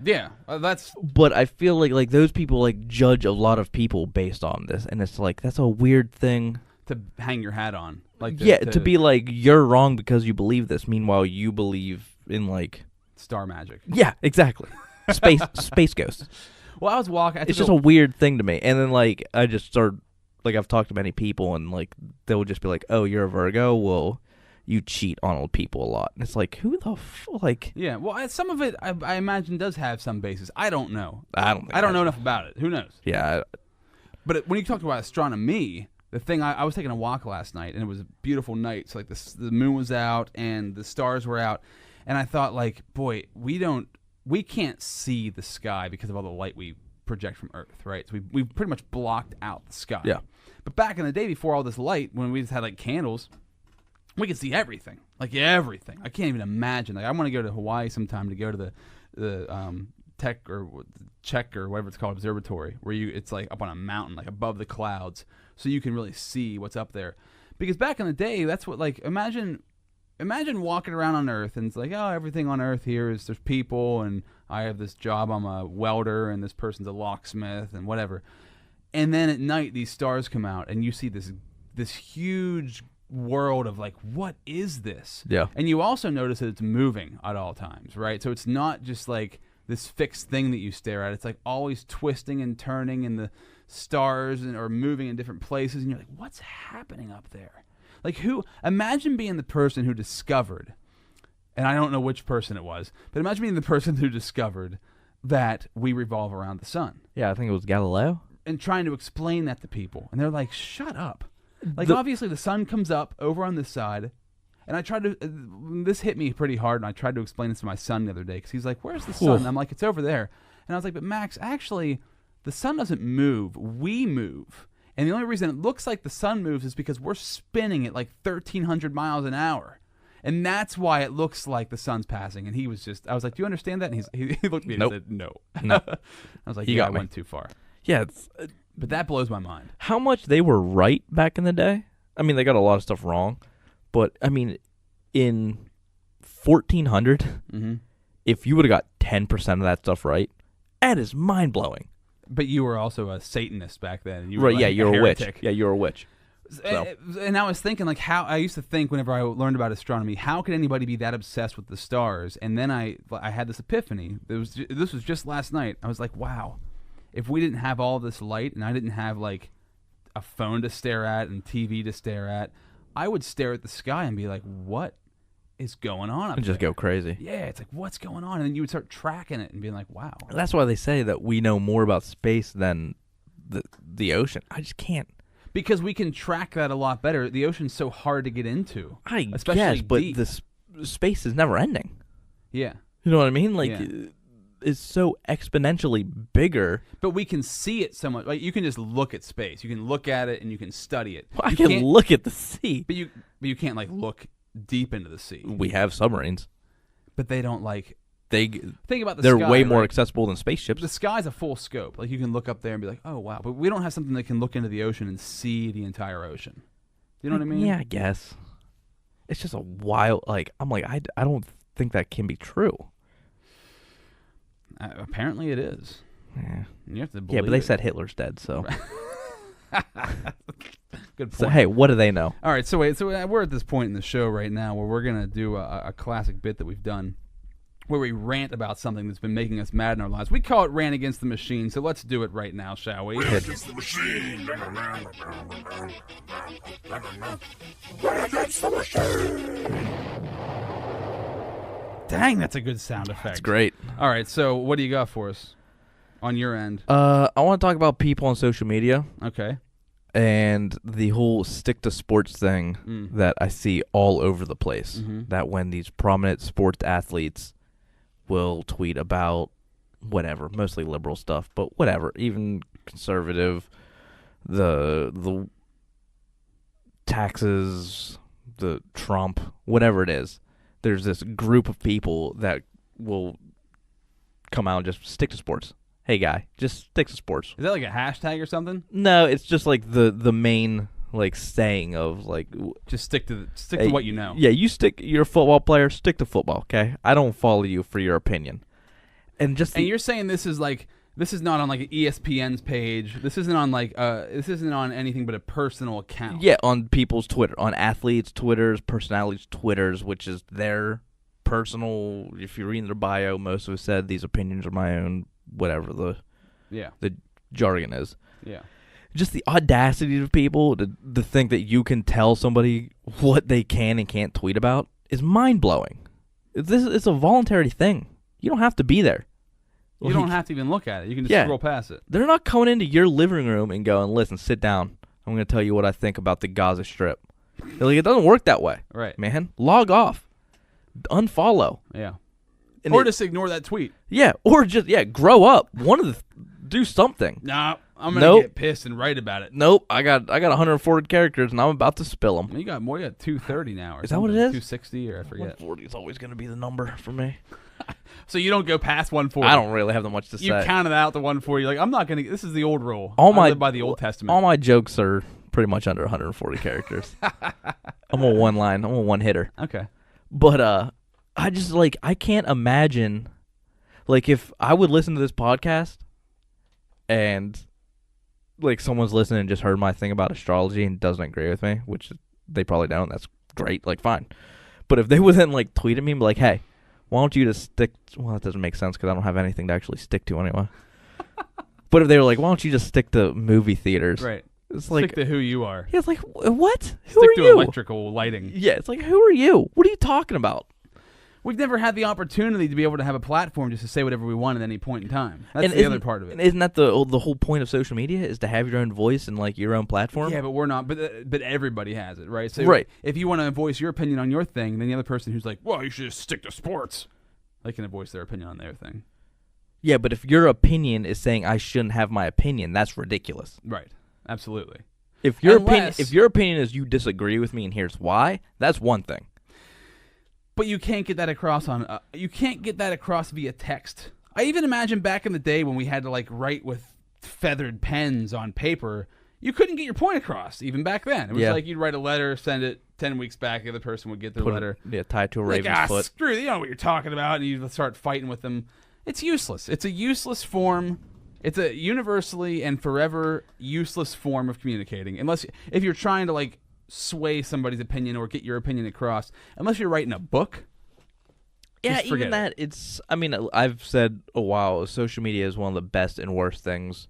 Yeah, that's. But I feel like those people like judge a lot of people based on this, and it's like that's a weird thing to hang your hat on. Like to be like you're wrong because you believe this. Meanwhile, you believe in like star magic. Yeah, exactly. Space ghosts. Well, I was walking. It's just a weird thing to me, and then like I just started like I've talked to many people, and like they'll just be like, "Oh, you're a Virgo. Well, you cheat on old people a lot." And it's like, who the like? Yeah, well, some of it I imagine does have some basis. I don't know. I don't. Think I don't know enough about it. Who knows? Yeah. But when you talk about astronomy, the thing I was taking a walk last night, and it was a beautiful night. So like the moon was out and the stars were out, and I thought like, boy, we can't see the sky because of all the light we project from Earth, right? So we pretty much blocked out the sky. Yeah. But back in the day, before all this light, when we just had like candles, we could see everything, like everything. I can't even imagine. Like I want to go to Hawaii sometime to go to the Czech or whatever it's called observatory, where it's like up on a mountain, like above the clouds, so you can really see what's up there. Because back in the day, that's what like imagine walking around on Earth and it's like, oh, everything on Earth here is there's people and I have this job, I'm a welder and this person's a locksmith and whatever. And then at night these stars come out and you see this huge world of like, what is this? Yeah. And you also notice that it's moving at all times, right? So it's not just like this fixed thing that you stare at. It's like always twisting and turning, and the stars are moving in different places, and you're like, what's happening up there? Like imagine being the person who discovered, and I don't know which person it was, but imagine being the person who discovered that we revolve around the sun. Yeah, I think it was Galileo. And trying to explain that to people. And they're like, shut up. Like, obviously the sun comes up over on this side, and I tried to, this hit me pretty hard, and I tried to explain this to my son the other day, because he's like, where's the sun? And I'm like, it's over there. And I was like, but Max, actually, the sun doesn't move. We move. And the only reason it looks like the sun moves is because we're spinning at like 1,300 miles an hour. And that's why it looks like the sun's passing. And he was just, I was like, do you understand that? And he looked at me and said, no. No. I was like, I went too far. Yeah. But that blows my mind. How much they were right back in the day? I mean, they got a lot of stuff wrong. But, I mean, in 1400, if you would have got 10% of that stuff right, that is mind-blowing. But you were also a Satanist back then. You were right, like yeah, you're a witch. heretic. Yeah, you're a witch. So. And I was thinking, like, how I used to think whenever I learned about astronomy, how could anybody be that obsessed with the stars? And then I had this epiphany. This was just last night. I was like, wow, if we didn't have all this light and I didn't have like a phone to stare at and TV to stare at, I would stare at the sky and be like, what is going on up And just there? go crazy. Yeah, it's like, what's going on? And then you would start tracking it and being like, wow. That's why they say that we know more about space than the ocean. I just can't. Because we can track that a lot better. The ocean's so hard to get into. Especially guess, but deep. the space is never ending. Yeah. You know what I mean? Like, Yeah. it's so exponentially bigger. But we can see it so much. Like, you can just look at space. You can look at it and you can study it. Well, I can look at the sea. But you can't like look deep into the sea. We have submarines. But they don't like. Think about the they're sky. way more right? accessible than spaceships. The sky's a full scope. Like, you can look up there and be like, oh wow. But we don't have something that can look into the ocean and see the entire ocean. You know what I mean? Yeah, I guess. It's just a wild. Like, I'm like, I don't think that can be true. Apparently it is. Yeah. You have to believe Yeah, but they it. said Hitler's dead, so. Good point. So hey, what do they know? All right, so we're at this point in the show right now where we're gonna do a classic bit that we've done, where we rant about something that's been making us mad in our lives. We call it Rant Against the Machine, so let's do it right now, shall we? Rant Against the Machine. Rant Against the Machine. Dang, that's a good sound effect. That's great. All right, so what do you got for us on your end? I want to talk about people on social media. Okay. And the whole stick to sports thing that I see all over the place. That when these prominent sports athletes will tweet about whatever, mostly liberal stuff, but whatever, even conservative, the taxes, the Trump, whatever it is, there's this group of people that will come out and just stick to sports. Hey, guy, just stick to sports. Is that like a hashtag or something? No, it's just like the main like saying of like Just stick to what you know. Yeah, you're a football player, stick to football, okay? I don't follow you for your opinion. And you're saying this is not on like ESPN's page. This isn't on like this isn't on anything but a personal account. Yeah, on people's Twitter, on athletes' Twitters, personalities' Twitters, which is their personal. If you read their bio, most of it said these opinions are my own. Whatever the jargon is. Yeah. just the audacity of people to think that you can tell somebody what they can and can't tweet about is mind-blowing. It's a voluntary thing. You don't have to be there. You don't have to even look at it. You can just scroll past it. They're not coming into your living room and going, listen, sit down. I'm going to tell you what I think about the Gaza Strip. They're like, it doesn't work that way. Right. Man, log off. Unfollow. Yeah. And Or just ignore that tweet. Yeah, or just, grow up. Do something. Nah, I'm going to get pissed and write about it. Nope, I got 140 characters, and I'm about to spill them. You got more. You got 230 now. Or is that what it is? 260, or I forget. 140 is always going to be the number for me. So you don't go past 140. I don't really have that much to say. You counted out the 140. You're like, I'm not going to. This is the old rule. I live by the Old Testament. All my jokes are pretty much under 140 characters. I'm a one-line. I'm a one-hitter. Okay. But I just, I can't imagine, if I would listen to this podcast and, someone's listening and just heard my thing about astrology and doesn't agree with me, which they probably don't, that's great, fine. But if they would then, tweet at me and be like, hey, why don't you just stick, well, that doesn't make sense because I don't have anything to actually stick to anyway. But if they were like, why don't you just stick to movie theaters? Right. It's Stick to who you are. Yeah, it's like, what? Who Stick are to you? electrical lighting. Yeah, it's like, who are you? What are you talking about? We've never had the opportunity to be able to have a platform just to say whatever we want at any point in time. That's the other part of it. Isn't that the whole point of social media is to have your own voice and your own platform? Yeah, but we're not. But everybody has it, right? So right. If you want to voice your opinion on your thing, then the other person who's like, well, you should just stick to sports, they can voice their opinion on their thing. Yeah, but if your opinion is saying I shouldn't have my opinion, that's ridiculous. Right. Absolutely. If your opinion is you disagree with me and here's why, that's one thing. But you can't get that across via text. I even imagine back in the day when we had to write with feathered pens on paper, you couldn't get your point across even back then. It was you'd write a letter, send it 10 weeks back, the other person would get their letter. Tie it to a raven's foot. Screw you know what you're talking about, and you start fighting with them. It's useless. It's a useless form. It's a universally and forever useless form of communicating. If you're trying to sway somebody's opinion or get your opinion across, unless you're writing a book. Yeah, even that, I've said a while, social media is one of the best and worst things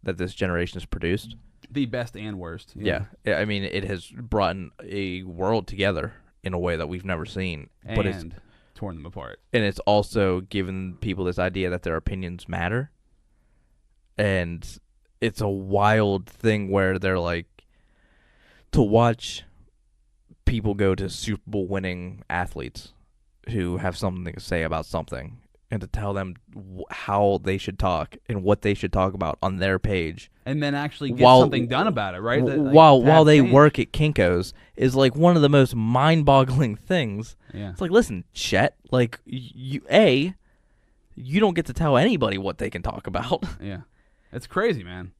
that this generation has produced. The best and worst. Yeah. It has brought a world together in a way that we've never seen. But it's torn them apart. And it's also given people this idea that their opinions matter. And it's a wild thing where they're to watch people go to Super Bowl winning athletes who have something to say about something and to tell them how they should talk and what they should talk about on their page. And then actually get something done about it, right? While they work at Kinko's is one of the most mind-boggling things. Yeah. It's listen, Chet, you don't get to tell anybody what they can talk about. Yeah. It's crazy, man.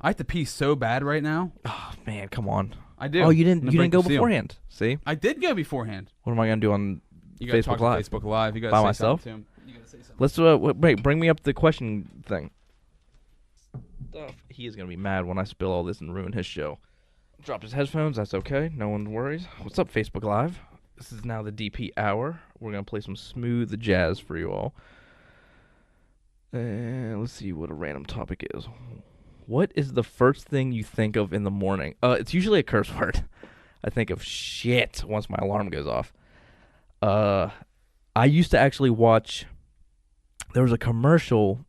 I have to pee so bad right now. Oh man, come on. I do. Oh, you didn't go beforehand. See? I did go beforehand. What am I gonna do on Facebook Live? Facebook Live. You gotta by say myself. Something to him. You gotta say something. Let's wait. Bring me up the question thing. He is gonna be mad when I spill all this and ruin his show. Dropped his headphones. That's okay. No one worries. What's up, Facebook Live? This is now the DP hour. We're gonna play some smooth jazz for you all. And let's see what a random topic is. What is the first thing you think of in the morning? It's usually a curse word. I think of shit once my alarm goes off. I used to actually watch. There was a commercial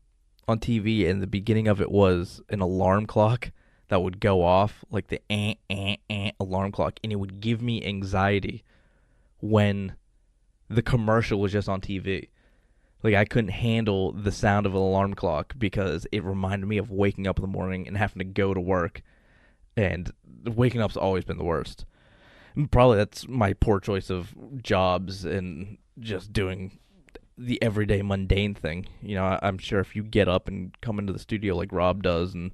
on TV, and the beginning of it was an alarm clock that would go off, the alarm clock, and it would give me anxiety when the commercial was just on TV. I couldn't handle the sound of an alarm clock because it reminded me of waking up in the morning and having to go to work. And waking up's always been the worst. And probably that's my poor choice of jobs and just doing the everyday mundane thing. I'm sure if you get up and come into the studio like Rob does and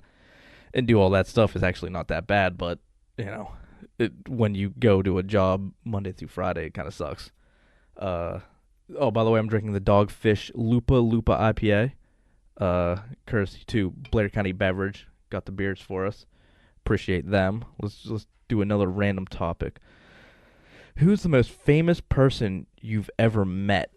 do all that stuff, it's actually not that bad. But, when you go to a job Monday through Friday, it kind of sucks. Oh, by the way, I'm drinking the Dogfish Lupa IPA. Courtesy to Blair County Beverage. Got the beers for us. Appreciate them. Let's do another random topic. Who's the most famous person you've ever met?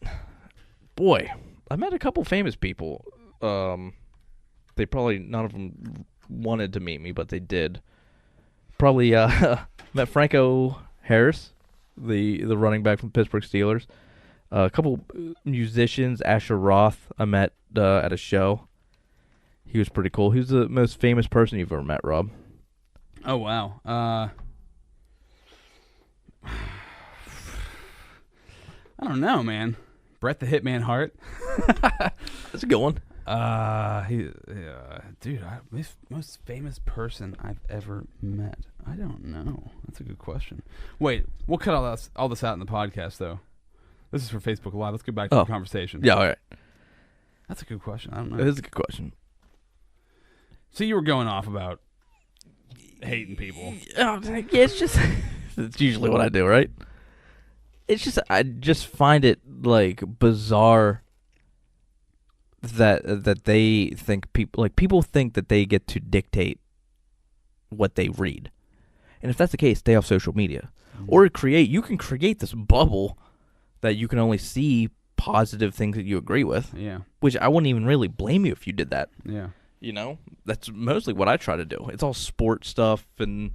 Boy, I met a couple famous people. They probably, none of them wanted to meet me, but they did. Probably met Franco Harris, the running back from Pittsburgh Steelers. A couple musicians, Asher Roth, I met at a show. He was pretty cool. Who's the most famous person you've ever met, Rob? Oh, wow. I don't know, man. Bret the Hitman Hart. That's a good one. Dude, most famous person I've ever met. I don't know. That's a good question. Wait, we'll cut all this out in the podcast, though. This is for Facebook Live. Let's get back to the conversation. Yeah, all right. That's a good question. I don't know. It is a good question. So you were going off about hating people. Yeah, it's just it's usually what I do, right? It's just I just find it like bizarre that they think people think that they get to dictate what they read. And if that's the case, stay off social media. Or you can create this bubble that you can only see positive things that you agree with. Yeah. Which I wouldn't even really blame you if you did that. Yeah. You know? That's mostly what I try to do. It's all sports stuff and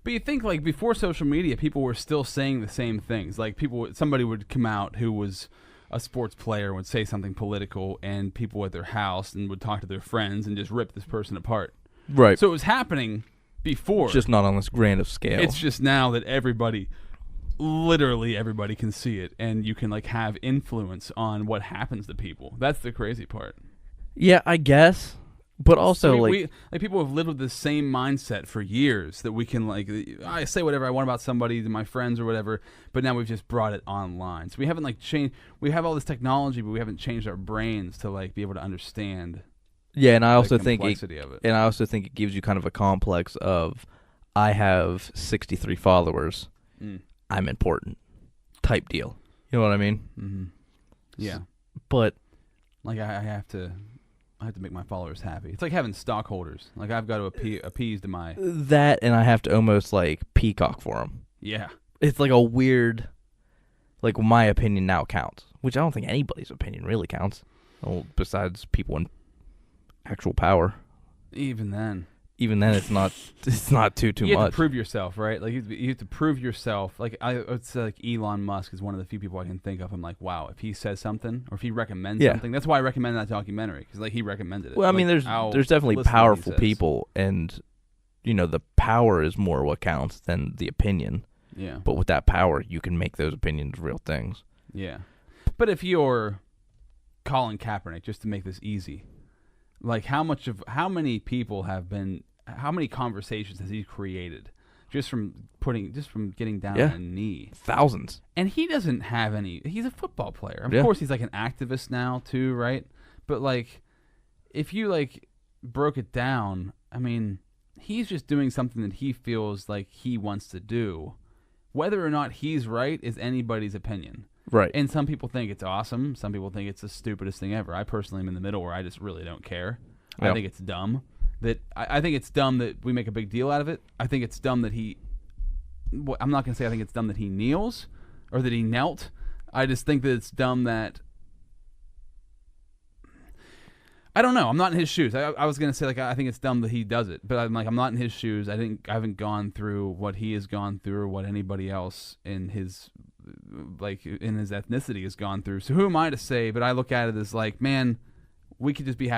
But you think, like, before social media, people were still saying the same things. Like, somebody would come out who was a sports player, would say something political, and people at their house and would talk to their friends and just rip this person apart. right. So it was happening before. It's just not on this grand of scale. It's just now that literally everybody can see it, and you can, like, have influence on what happens to people. That's the crazy part. Yeah, I guess. But also, So we people have lived with the same mindset for years that we can, like, I say whatever I want about somebody, to my friends or whatever, but now we've just brought it online. So we haven't, like, changed. We have all this technology, but we haven't changed our brains to, like, be able to understand. yeah, and I also the think complexity of it. and I also think it gives you kind of a complex of I have 63 followers. I'm important type deal. You know what I mean? Mm-hmm. Yeah. But Like, I have to make my followers happy. It's like having stockholders. Like, I've got to appease to my... that, and I have to almost like peacock for them. Yeah. It's like a weird, like, my opinion now counts, which I don't think anybody's opinion really counts. Well, besides people in actual power. Even then, it's not too you have much. to prove yourself, right? Like, you have to prove yourself. Like, I would say, like, Elon Musk is one of the few people I can think of. I'm like, wow, if he says something or if he recommends something, that's why I recommend that documentary, because, like, he recommended it. Well, I Like, mean, there's I'll definitely listen to what he powerful says. people, and you know the power is more what counts than the opinion. Yeah. But with that power, you can make those opinions real things. Yeah. But if you're Colin Kaepernick, just to make this easy, like, how many conversations has he created just from getting down on a knee? Thousands. And he doesn't have any. He's a football player. Of Yeah. course, he's like an activist now too, right? But, like, if you, like, broke it down, I mean, he's just doing something that he feels like he wants to do. Whether or not he's right is anybody's opinion. Right. And some people think it's awesome. Some people think it's the stupidest thing ever. I personally am in the middle, where I just really don't care. Yeah. I think it's dumb. I think it's dumb that we make a big deal out of it. I think it's dumb that I'm not going to say I think it's dumb that he kneels or that he knelt. I just think that it's dumb that... I don't know. I'm not in his shoes. I was going to say, like, I think it's dumb that he does it. But I'm not in his shoes. I haven't gone through what he has gone through or what anybody else in his ethnicity has gone through. So who am I to say? But I look at it as, like, man... We could just be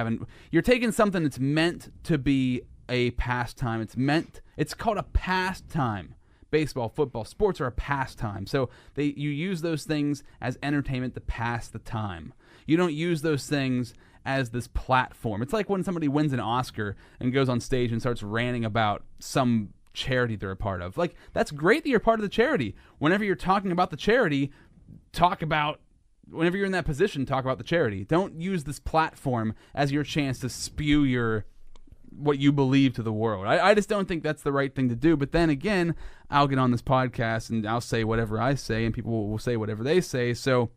you're taking something that's meant to be a pastime. It's called a pastime. Baseball, football, sports are a pastime. So you use those things as entertainment to pass the time. You don't use those things as this platform. It's like when somebody wins an Oscar and goes on stage and starts ranting about some charity they're a part of. Like, that's great that you're part of the charity. Whenever you're talking about the charity, whenever you're in that position, talk about the charity. Don't use this platform as your chance to spew what you believe to the world. I just don't think that's the right thing to do. But then again, I'll get on this podcast and I'll say whatever I say, and people will say whatever they say. So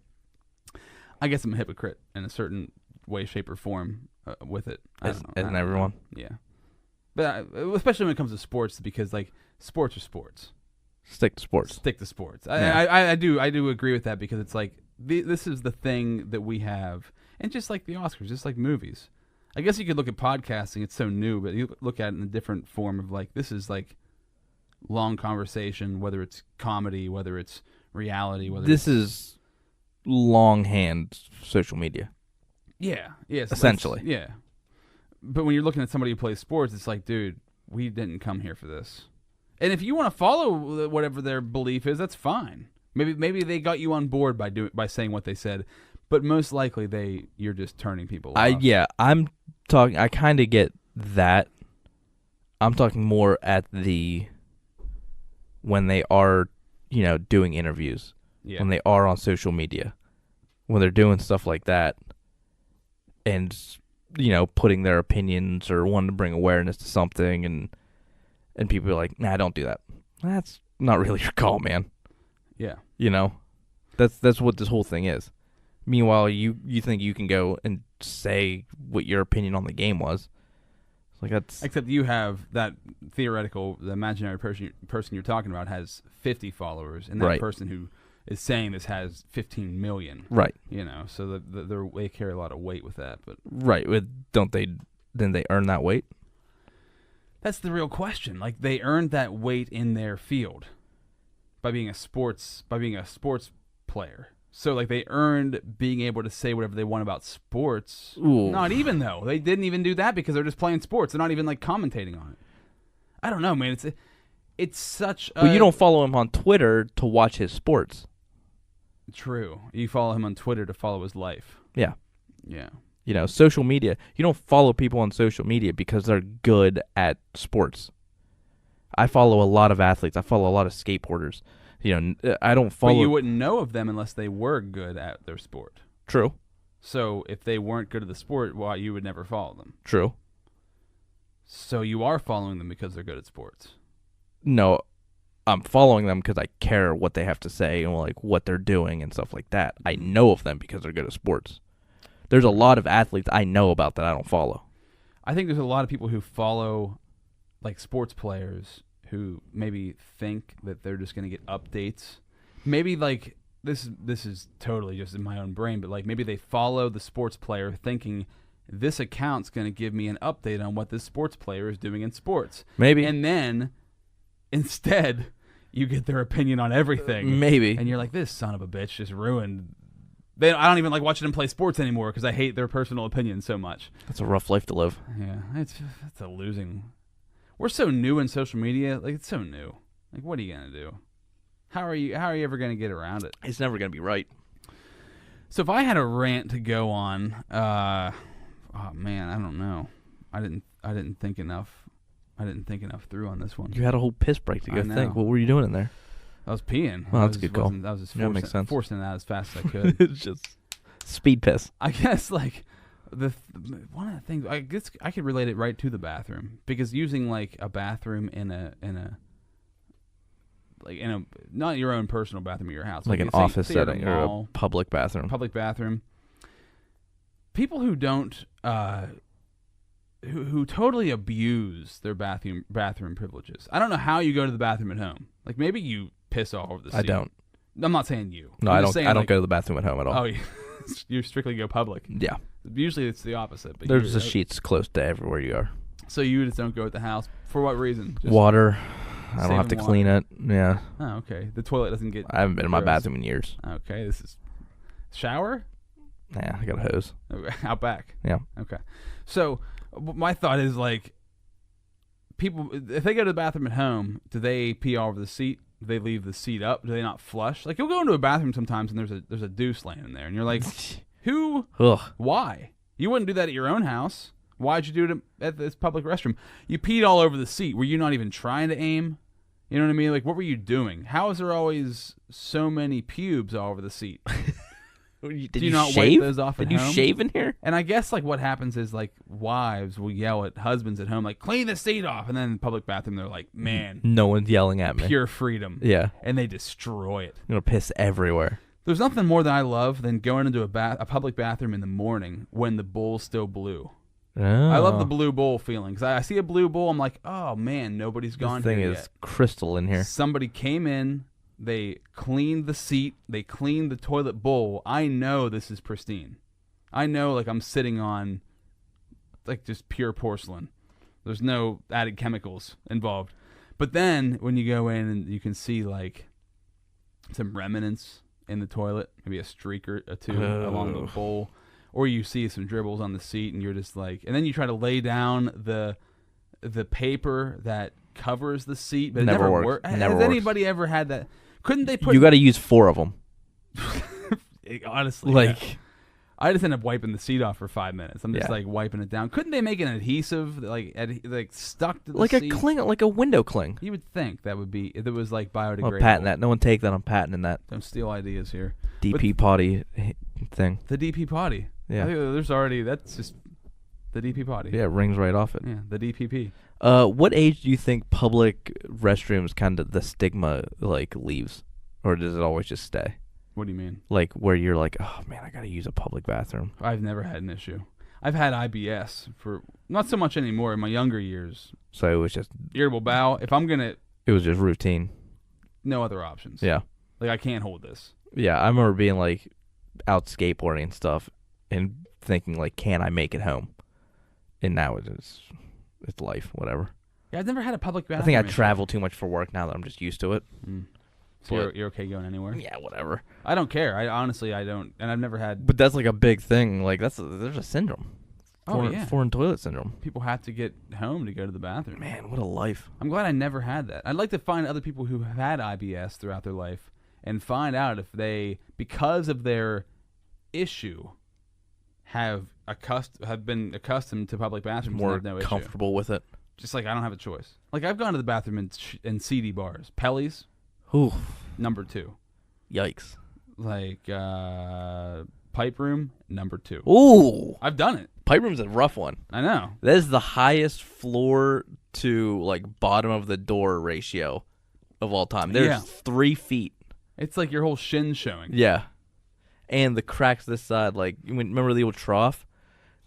I guess I'm a hypocrite in a certain way, shape, or form with it. Isn't everyone? Yeah. But especially when it comes to sports, because, like, sports are sports. Stick to sports. Stick to sports. Yeah. I do agree with that, because it's like, this is the thing that we have. And just like the Oscars, just like movies. I guess you could look at podcasting. It's so new, but you look at it in a different form of like, this is like long conversation, whether it's comedy, whether it's reality, whether This is longhand social media. Yeah. Yes. Essentially. Yeah. But when you're looking at somebody who plays sports, it's like, dude, we didn't come here for this. And if you want to follow whatever their belief is, that's fine. Maybe they got you on board by saying what they said, but most likely you're just turning people off. I'm talking. I kind of get that. I'm talking more at when they are, doing interviews, when they are on social media, when they're doing stuff like that, and putting their opinions or wanting to bring awareness to something, and people are like, nah, don't do that. That's not really your call, man. Yeah. That's what this whole thing is. Meanwhile, you think you can go and say what your opinion on the game was. It's like that's Except you have that the imaginary person you're talking about has 50 followers, and that Right. person who is saying this has 15 million. right. So they carry a lot of weight with that. But Right. Didn't they earn that weight? that's the real question. Like, they earned that weight in their field by being a sports player. So like, they earned being able to say whatever they want about sports. Ooh. Not even though they didn't even do that because they're just playing sports. They're not even like commentating on it. I don't know, man. It's such. But you don't follow him on Twitter to watch his sports. True. You follow him on Twitter to follow his life. Yeah. Yeah. Social media. You don't follow people on social media because they're good at sports. I follow a lot of athletes. I follow a lot of skateboarders. I don't follow. But you wouldn't know of them unless they were good at their sport. True. So if they weren't good at the sport, well, you would never follow them. True. So you are following them because they're good at sports. No, I'm following them because I care what they have to say and like what they're doing and stuff like that. I know of them because they're good at sports. There's a lot of athletes I know about that I don't follow. I think there's a lot of people who follow like sports players who maybe think that they're just going to get updates. Maybe like this is totally just in my own brain, but like maybe they follow the sports player thinking this account's going to give me an update on what this sports player is doing in sports. Maybe. And then instead you get their opinion on everything. Maybe. And you're like, this son of a bitch just ruined. I don't even like watching them play sports anymore because I hate their personal opinions so much. That's a rough life to live. Yeah, it's a losing. We're so new in social media. Like, it's so new. Like, what are you gonna do? How are you ever gonna get around it? It's never going to be right. So if I had a rant to go on, oh man, I don't know. I didn't think enough. I didn't think enough through on this one. You had a whole piss break to I go know. think. What were you doing in there? I was peeing. Well, I that's a just good call. I was just Yeah, that makes sense. forcing it out as fast as I could. It's just speed piss. I guess like one of the things, I guess I could relate it right to the bathroom, because using like a bathroom in a not your own personal bathroom at your house, Like an say office at a setting or mall, a public bathroom. People who don't who totally abuse their bathroom privileges. I don't know how you go to the bathroom at home. Like, maybe you piss all over the seat. I don't. I'm not saying you. No, I'm I just don't. saying, I don't like, go to the bathroom at home at all. Oh, you strictly go public. Yeah. Usually it's the opposite. But There's the sheets close to everywhere you are. So you just don't go at the house. For what reason? Just Water. I don't have to saving clean water. it. Yeah. Oh, okay. The toilet doesn't get. I haven't been in my gross. bathroom in years. Okay, this is shower. Yeah, I got a hose. Okay, out back. Yeah. Okay. So my thought is, like, people, if they go to the bathroom at home, do they pee all over the seat? Do they leave the seat up? Do they not flush? Like, you'll go into a bathroom sometimes and there's a deuce laying in there, and you're like, who? Ugh. Why? You wouldn't do that at your own house. Why'd you do it at this public restroom? You peed all over the seat. Were you not even trying to aim? You know what I mean? Like, what were you doing? How is there always so many pubes all over the seat? Did Do you you not shave? wipe those off at Did you home? shave in here? And I guess, like, what happens is, like, wives will yell at husbands at home, like, clean the seat off. And then in the public bathroom, they're like, man, No one's yelling at me. pure freedom. Yeah. And they destroy it. I'm gonna piss everywhere. There's nothing more that I love than going into a public bathroom in the morning when the bowl's still blue. Oh. I love the blue bowl feeling, because I see a blue bowl, I'm like, oh, man, nobody's gone This thing here is yet. crystal in here. Somebody came in, they cleaned the seat, they cleaned the toilet bowl. I know this is pristine. I know, like, I'm sitting on like just pure porcelain. There's no added chemicals involved. But then when you go in and you can see like some remnants in the toilet, maybe a streak or two along the bowl, or you see some dribbles on the seat, and you're just like, and then you try to lay down the paper that covers the seat, but it never works. Has anybody ever had that? Couldn't they put? You got to use 4 of them. Honestly, like. Yeah. I just end up wiping the seat off for 5 minutes. I'm just Yeah. like wiping it down. Couldn't they make an adhesive like stuck to the Like seat? a cling, like a window cling. You would think that would be if it was like biodegradable. I'll patent that. No one take that. I'm patenting that. Don't steal ideas here. DP potty thing. The DP potty. Yeah. I think there's already that's just the DP potty. Yeah, it rings right off it. Yeah, the DPP. What age do you think public restrooms kind of the stigma like leaves, or does it always just stay? What do you mean? Like where you're like, oh man, I gotta use a public bathroom. I've never had an issue. I've had IBS for not so much anymore in my younger years. So it was just Irritable bowel. If I'm gonna, it was just routine. no other options. Yeah. Like I can't hold this. Yeah, I remember being like out skateboarding and stuff and thinking like, can I make it home? And now it's life, whatever. Yeah, I've never had a public bathroom. I think I issue. travel too much for work now that I'm just used to it. So you're okay going anywhere? Yeah, whatever. I don't care. I honestly don't, and I've never had. But that's like a big thing. Like there's a syndrome. Foreign toilet syndrome. People have to get home to go to the bathroom. Man, what a life. I'm glad I never had that. I'd like to find other people who have had IBS throughout their life and find out if they, because of their issue, have been accustomed to public bathrooms More and have no comfortable issue. with it. Just like I don't have a choice. Like I've gone to the bathroom in seedy bars. Pelly's, Ooh, number 2. yikes. Like pipe room, number 2. Ooh, I've done it. pipe room's a rough one. I know. That is the highest floor to like bottom of the door ratio of all time. There's Yeah. 3 feet. It's like your whole shin showing. Yeah, and the cracks this side. Like, remember the old trough?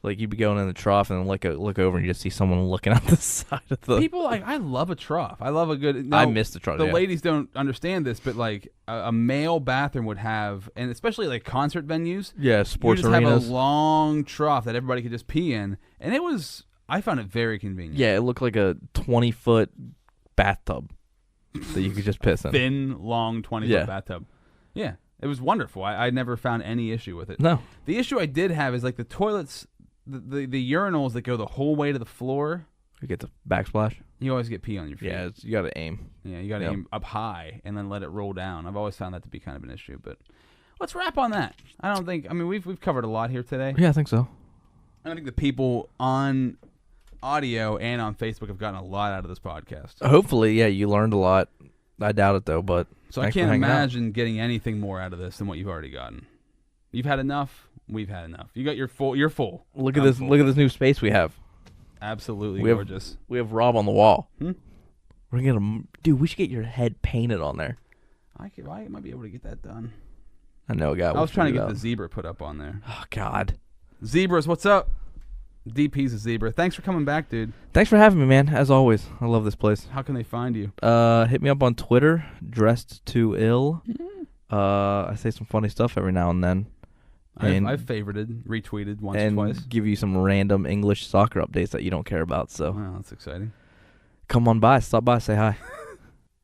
Like you'd be going in the trough and then look over and you just see someone looking out the side of the. People I love a trough. I love a good. No, I miss the trough. The yeah. ladies don't understand this, but like a male bathroom would have, and especially like concert venues. Yeah, sports you just arenas. have a long trough that everybody could just pee in, and it was. I found it very convenient. Yeah, it looked like a 20-foot bathtub that you could just piss in. Thin, long 20-foot Yeah. bathtub. Yeah, it was wonderful. I never found any issue with it. No. The issue I did have is like the toilets, the urinals that go the whole way to the floor. You get the backsplash. You always get pee on your feet. Yeah, you got to aim. Yeah, you got to Yep. aim up high and then let it roll down. I've always found that to be kind of an issue, but let's wrap on that. I don't think. I mean, we've covered a lot here today. Yeah, I think so. I think the people on audio and on Facebook have gotten a lot out of this podcast. Hopefully, yeah, you learned a lot. I doubt it though, but So I can't imagine getting anything more out of this than what you've already gotten. You've had enough. We've had enough. You got your full. You're full. Look at I'm this. full. Look at this new space we have. Absolutely We have- gorgeous. We have Rob on the wall. Hmm? We're gonna, dude. We should get your head painted on there. I might be able to get that done. I know a guy. I was trying to get the zebra put up on there. Oh God. Zebras, what's up? DP's a zebra. Thanks for coming back, dude. Thanks for having me, man. As always, I love this place. How can they find you? Hit me up on Twitter, dressed to ill. I say some funny stuff every now and then. And, I've favorited, retweeted once or and twice. give you some random English soccer updates that you don't care about. So Wow, that's exciting. come on by, stop by, say hi.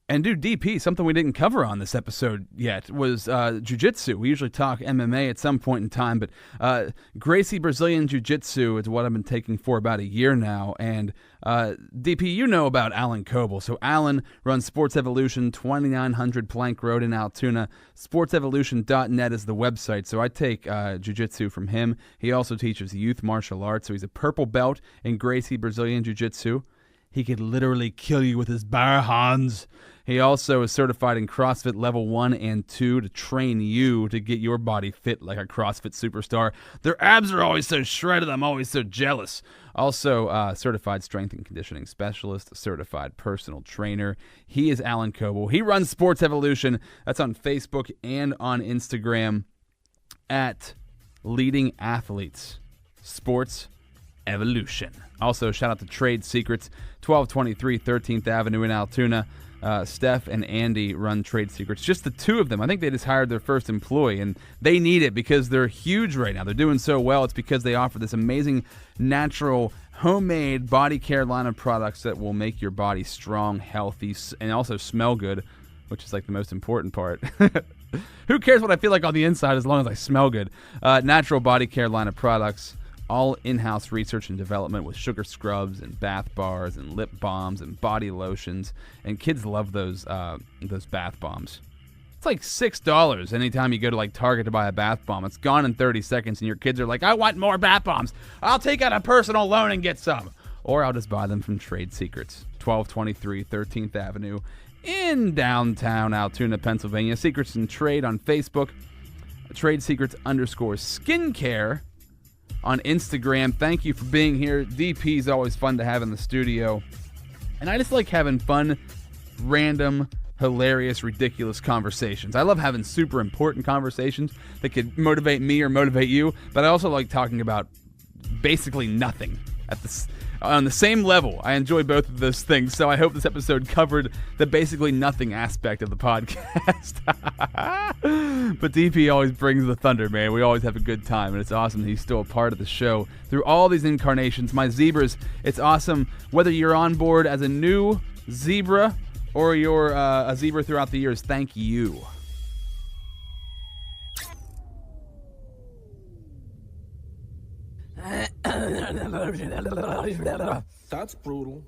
And dude, DP, something we didn't cover on this episode yet was jiu-jitsu. We usually talk MMA at some point in time, but Gracie Brazilian Jiu-Jitsu is what I've been taking for about a year now. And DP, you know about Alan Coble. So Alan runs Sports Evolution, 2900 Plank Road in Altoona. SportsEvolution.net is the website. So I take jiu-jitsu from him. He also teaches youth martial arts. So he's a purple belt in Gracie Brazilian Jiu-Jitsu. He could literally kill you with his bare hands. He also is certified in CrossFit Level 1 and 2 to train you to get your body fit like a CrossFit superstar. Their abs are always so shredded, I'm always so jealous. Also, certified strength and conditioning specialist, certified personal trainer. He is Alan Coble. He runs Sports Evolution. That's on Facebook and on Instagram at Leading Athletes Sports Evolution. Also, shout out to Trade Secrets, 1223 13th Avenue in Altoona. Steph and Andy run Trade Secrets. Just the two of them. I think they just hired their first employee, and they need it because they're huge right now. They're doing so well. It's because they offer this amazing, natural, homemade body care line of products that will make your body strong, healthy, and also smell good, which is like the most important part. Who cares what I feel like on the inside as long as I smell good? Natural body care line of products. All in-house research and development with sugar scrubs and bath bars and lip balms and body lotions. And kids love those bath bombs. It's like $6 anytime you go to like Target to buy a bath bomb. It's gone in 30 seconds and your kids are like, I want more bath bombs. I'll take out a personal loan and get some. Or I'll just buy them from Trade Secrets, 1223 13th Avenue in downtown Altoona, Pennsylvania. Secrets and Trade on Facebook. Trade Secrets _skincare on Instagram. Thank you for being here. DP is always fun to have in the studio. And I just like having fun, random, hilarious, ridiculous conversations. I love having super important conversations that could motivate me or motivate you, but I also like talking about basically nothing on the same level. I enjoy both of those things, so I hope this episode covered the basically nothing aspect of the podcast. But DP always brings the thunder, man. We always have a good time, and it's awesome that he's still a part of the show through all these incarnations. My zebras, it's awesome whether you're on board as a new zebra or you're a zebra throughout the years. Thank you. That's brutal.